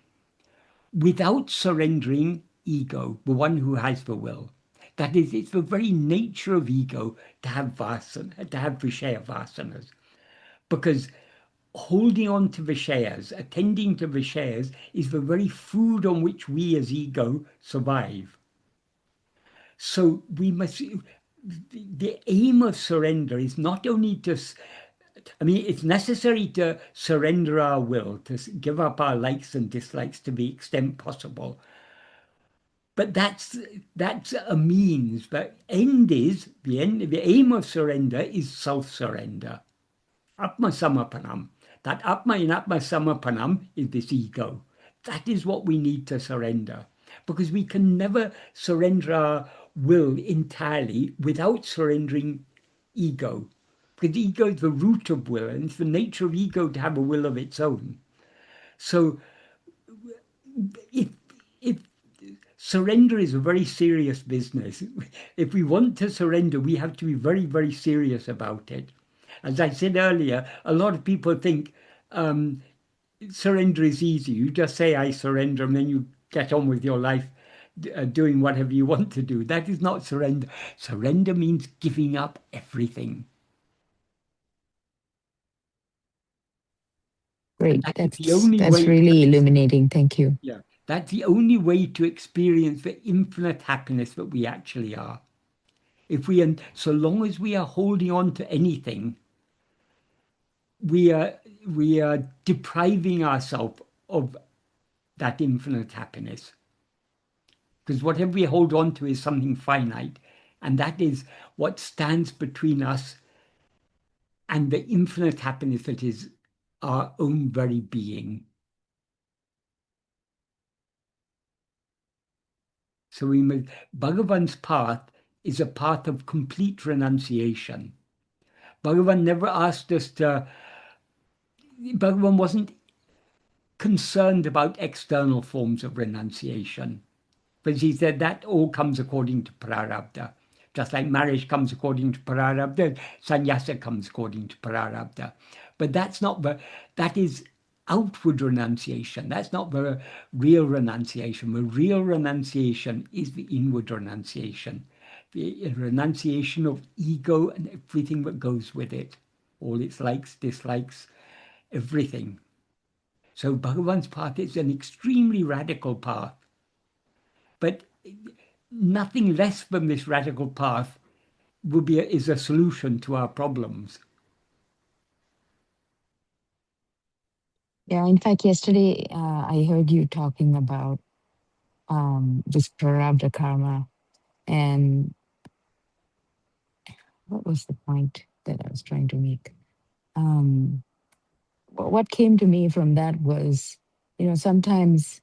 without surrendering ego, the one who has the will. That is, it's the very nature of ego to have Viṣaya-Vāsanās. Because holding on to Viṣayas, attending to Viṣayas, is the very food on which we as ego survive. So we must, the aim of surrender is not only to, it's necessary to surrender our will, to give up our likes and dislikes to the extent possible. But that's a means. The aim of surrender is self-surrender. Atma Samapanam. That Atma in Atma Samapanam is this ego. That is what we need to surrender. Because we can never surrender our will entirely without surrendering ego. Because ego is the root of will, and it's the nature of ego to have a will of its own. So if surrender is a very serious business. If we want to surrender, we have to be very, very serious about it. As I said earlier, a lot of people think surrender is easy. You just say, I surrender, and then you get on with your life doing whatever you want to do. That is not surrender. Surrender means giving up everything. Great. That's really illuminating. Thank you. Yeah. That's the only way to experience the infinite happiness that we actually are. So long as we are holding on to anything, we are depriving ourselves of that infinite happiness. Because whatever we hold on to is something finite, and that is what stands between us and the infinite happiness that is our own very being. So Bhagavan's path is a path of complete renunciation. Bhagavan never asked us Bhagavan wasn't concerned about external forms of renunciation. But he said that all comes according to Prārabdha. Just like marriage comes according to Prārabdha, sannyasa comes according to Prārabdha. But that is outward renunciation. That's not the real renunciation. The real renunciation is the inward renunciation. The renunciation of ego and everything that goes with it. All its likes, dislikes, everything. So Bhagavan's path is an extremely radical path. But nothing less than this radical path is a solution to our problems. Yeah, in fact, yesterday I heard you talking about this Prārabdha karma, and what was the point that I was trying to make? What came to me from that was, sometimes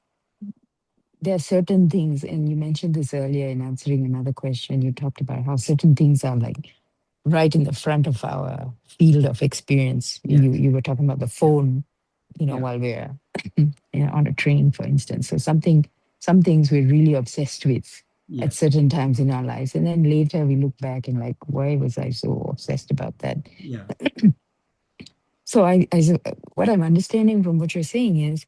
there are certain things, and you mentioned this earlier in answering another question. You talked about how certain things are like right in the front of our field of experience. Yes. You were talking about the phone, Yeah. while we're on a train, for instance. So some things we're really obsessed with Yes. at certain times in our lives. And then later we look back and like, why was I so obsessed about that? Yeah. So what I'm understanding from what you're saying is,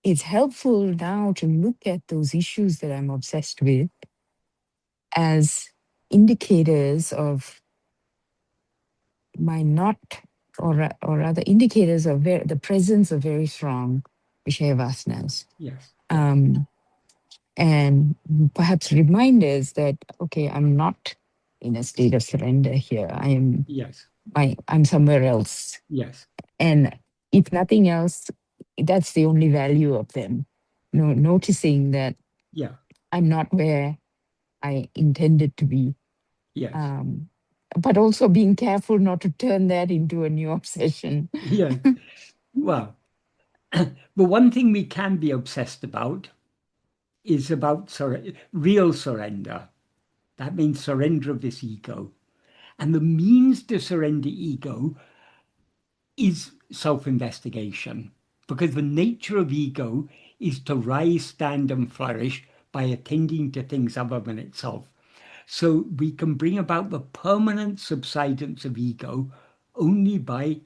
it's helpful now to look at those issues that I'm obsessed with as indicators of my not, or rather indicators of the presence of very strong Viṣaya-Vāsanās. Yes. And perhaps reminders that, okay, I'm not in a state of surrender here. Yes. I'm somewhere else. Yes. And if nothing else, that's the only value of them. Noticing that Yeah. I'm not where I intended to be. Yes. But also being careful not to turn that into a new obsession. Yeah. Well, the one thing we can be obsessed about is about real surrender. That means surrender of this ego. And the means to surrender ego is self-investigation, because the nature of ego is to rise, stand, and flourish by attending to things other than itself. So we can bring about the permanent subsidence of ego only by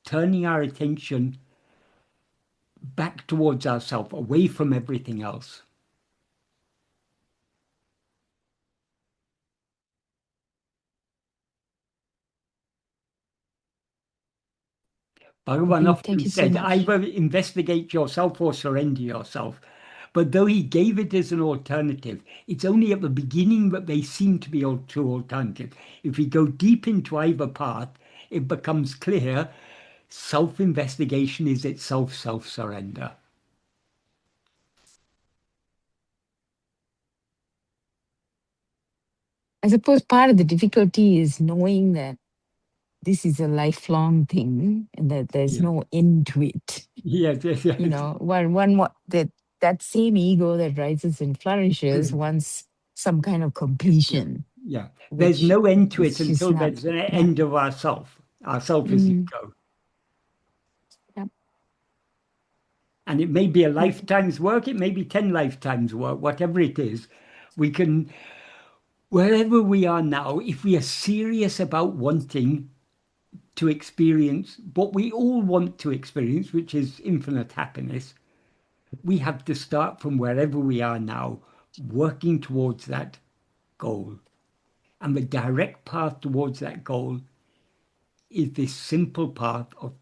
turning our attention back towards ourselves, away from everything else. Bhagavan often said, either investigate yourself or surrender yourself. But though he gave it as an alternative, it's only at the beginning that they seem to be two alternatives. If we go deep into either path, it becomes clear self-investigation is itself self-surrender. I suppose part of the difficulty is knowing that this is a lifelong thing and that there's no end to it. Yes. That same ego that rises and flourishes wants some kind of completion. Yeah. There's no end to it until there's an end of ourself. Ourself is ego. Yep. And it may be a lifetime's work, it may be 10 lifetimes' work, whatever it is. We can, wherever we are now, if we are serious about wanting to experience what we all want to experience, which is infinite happiness, we have to start from wherever we are now, working towards that goal. And the direct path towards that goal is this simple path of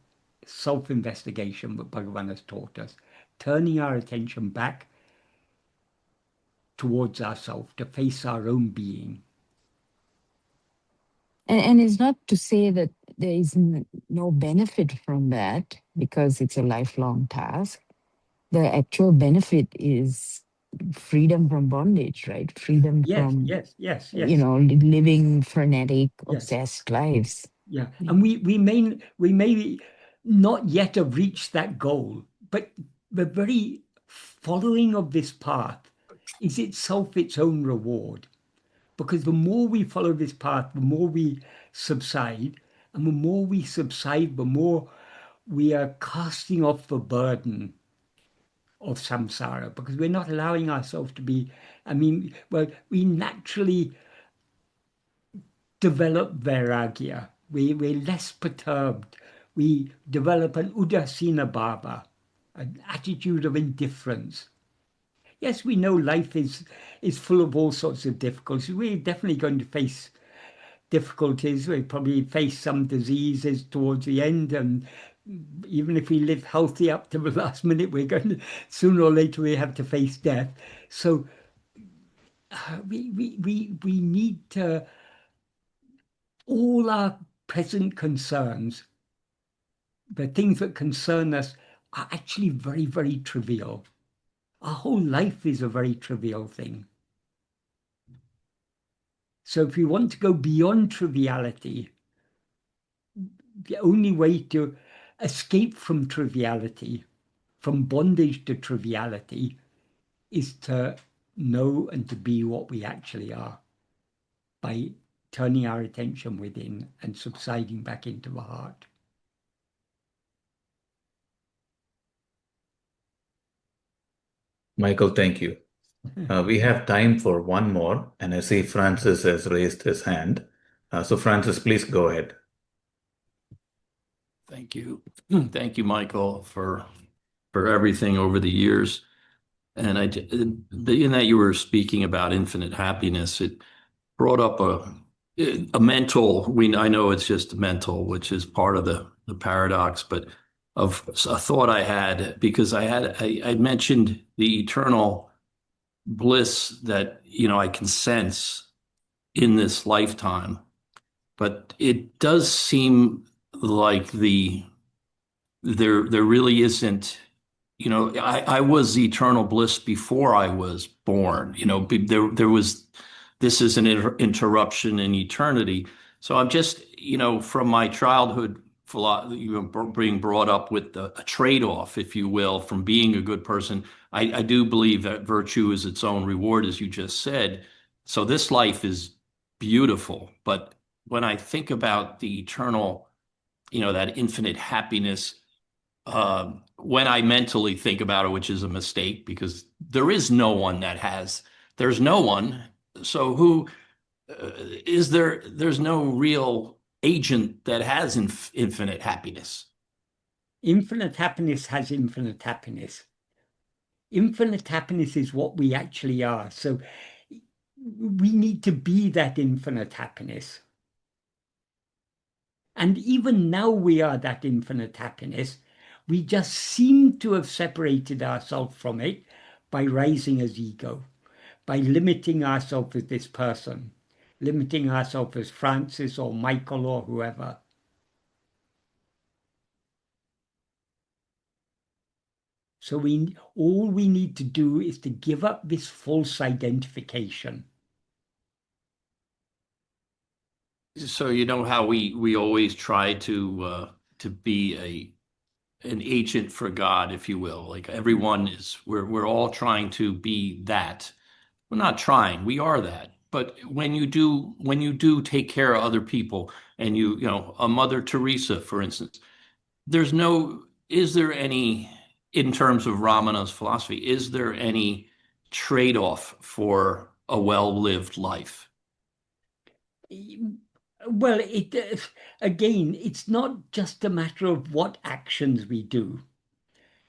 self-investigation that Bhagavan has taught us, turning our attention back towards ourselves, to face our own being. And it's not to say that there is no benefit from that because it's a lifelong task. The actual benefit is freedom from bondage, right? Freedom from living frenetic, obsessed lives. Yeah, and we may not yet have reached that goal, but the very following of this path is itself its own reward. Because the more we follow this path, the more we subside, and the more we subside, the more we are casting off the burden of samsara, because we're not allowing ourselves to be, we naturally develop vairagya. We're less perturbed. We develop an udasina bhava, an attitude of indifference. Yes, we know life is full of all sorts of difficulties. We're definitely going to face difficulties. We probably face some diseases towards the end, and even if we live healthy up to the last minute, we're going to, sooner or later, we have to face death. So we need to, all our present concerns, the things that concern us, are actually very, very trivial. Our whole life is a very trivial thing. So if we want to go beyond triviality, the only way to escape from triviality, from bondage to triviality, is to know and to be what we actually are by turning our attention within and subsiding back into the heart. Michael, thank you. We have time for one more, and I see Francis has raised his hand. So Francis, please go ahead. Thank you. Thank you, Michael, for everything over the years. And in that you were speaking about infinite happiness, it brought up a mental, I know it's just mental, which is part of the paradox, but of a thought I had, because I mentioned the eternal bliss that, I can sense in this lifetime. But it does seem like there really isn't, I was eternal bliss before I was born. There was, this is an interruption in eternity. So I'm just, from my childhood, being brought up with a trade-off, if you will, from being a good person. I do believe that virtue is its own reward, as you just said. So this life is beautiful, but when I think about the eternal, that infinite happiness, when I mentally think about it, which is a mistake, because there is no one there's no one. So who is there? There's no real agent that has infinite happiness. Infinite happiness has infinite happiness. Infinite happiness is what we actually are. So we need to be that infinite happiness. And even now we are that infinite happiness. We just seem to have separated ourselves from it by rising as ego, by limiting ourselves as this person, limiting ourselves as Francis or Michael or whoever. So all we need to do is to give up this false identification. So how we always try to be an agent for God, if you will. Like everyone is, we're all trying to be that. We're not trying, we are that. But when you do take care of other people, and a Mother Teresa, for instance, is there any, in terms of Ramana's philosophy, is there any trade-off for a well-lived life? Well, again, it's not just a matter of what actions we do.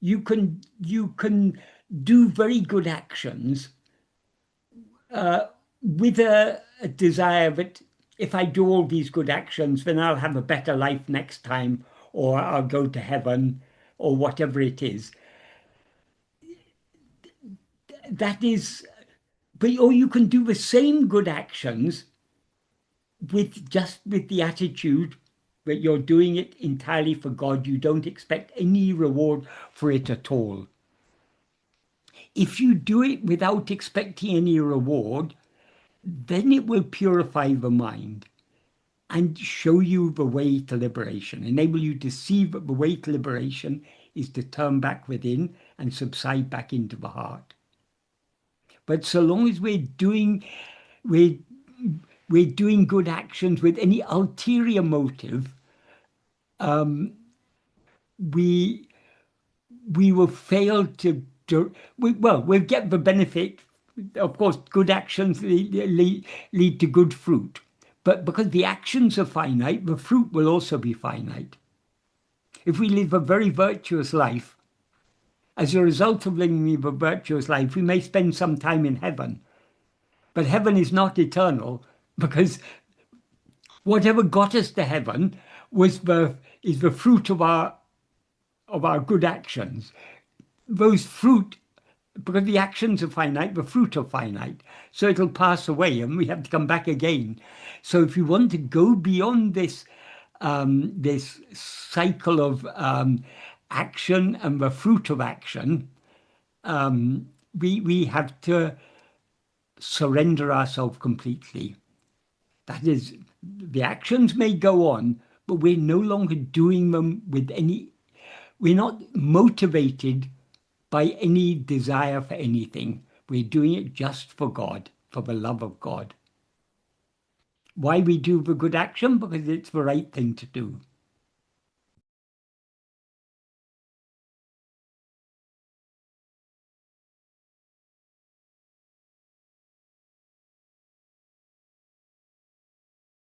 You can do very good actions with a desire that if I do all these good actions, then I'll have a better life next time, or I'll go to heaven, or whatever it is. That is, or you can do the same good actions with the attitude that you're doing it entirely for God. You don't expect any reward for it at all. If you do it without expecting any reward, then it will purify the mind and show you the way to liberation, enable you to see that the way to liberation is to turn back within and subside back into the heart. But so long as we're doing good actions with any ulterior motive, we will fail we'll get the benefit. Of course, good actions lead to good fruit, But because the actions are finite, the fruit will also be finite. If we live a very virtuous life, as a result of living a virtuous life, we may spend some time in heaven. But heaven is not eternal, because whatever got us to heaven is the fruit of our good actions. Those fruit, because the actions are finite, the fruit are finite. So it'll pass away and we have to come back again. So if you want to go beyond this cycle of action and the fruit of action, we have to surrender ourselves completely. That is, the actions may go on, but we're no longer doing them with we're not motivated by any desire for anything. We're doing it just for God, for the love of God. Why we do the good action? Because it's the right thing to do.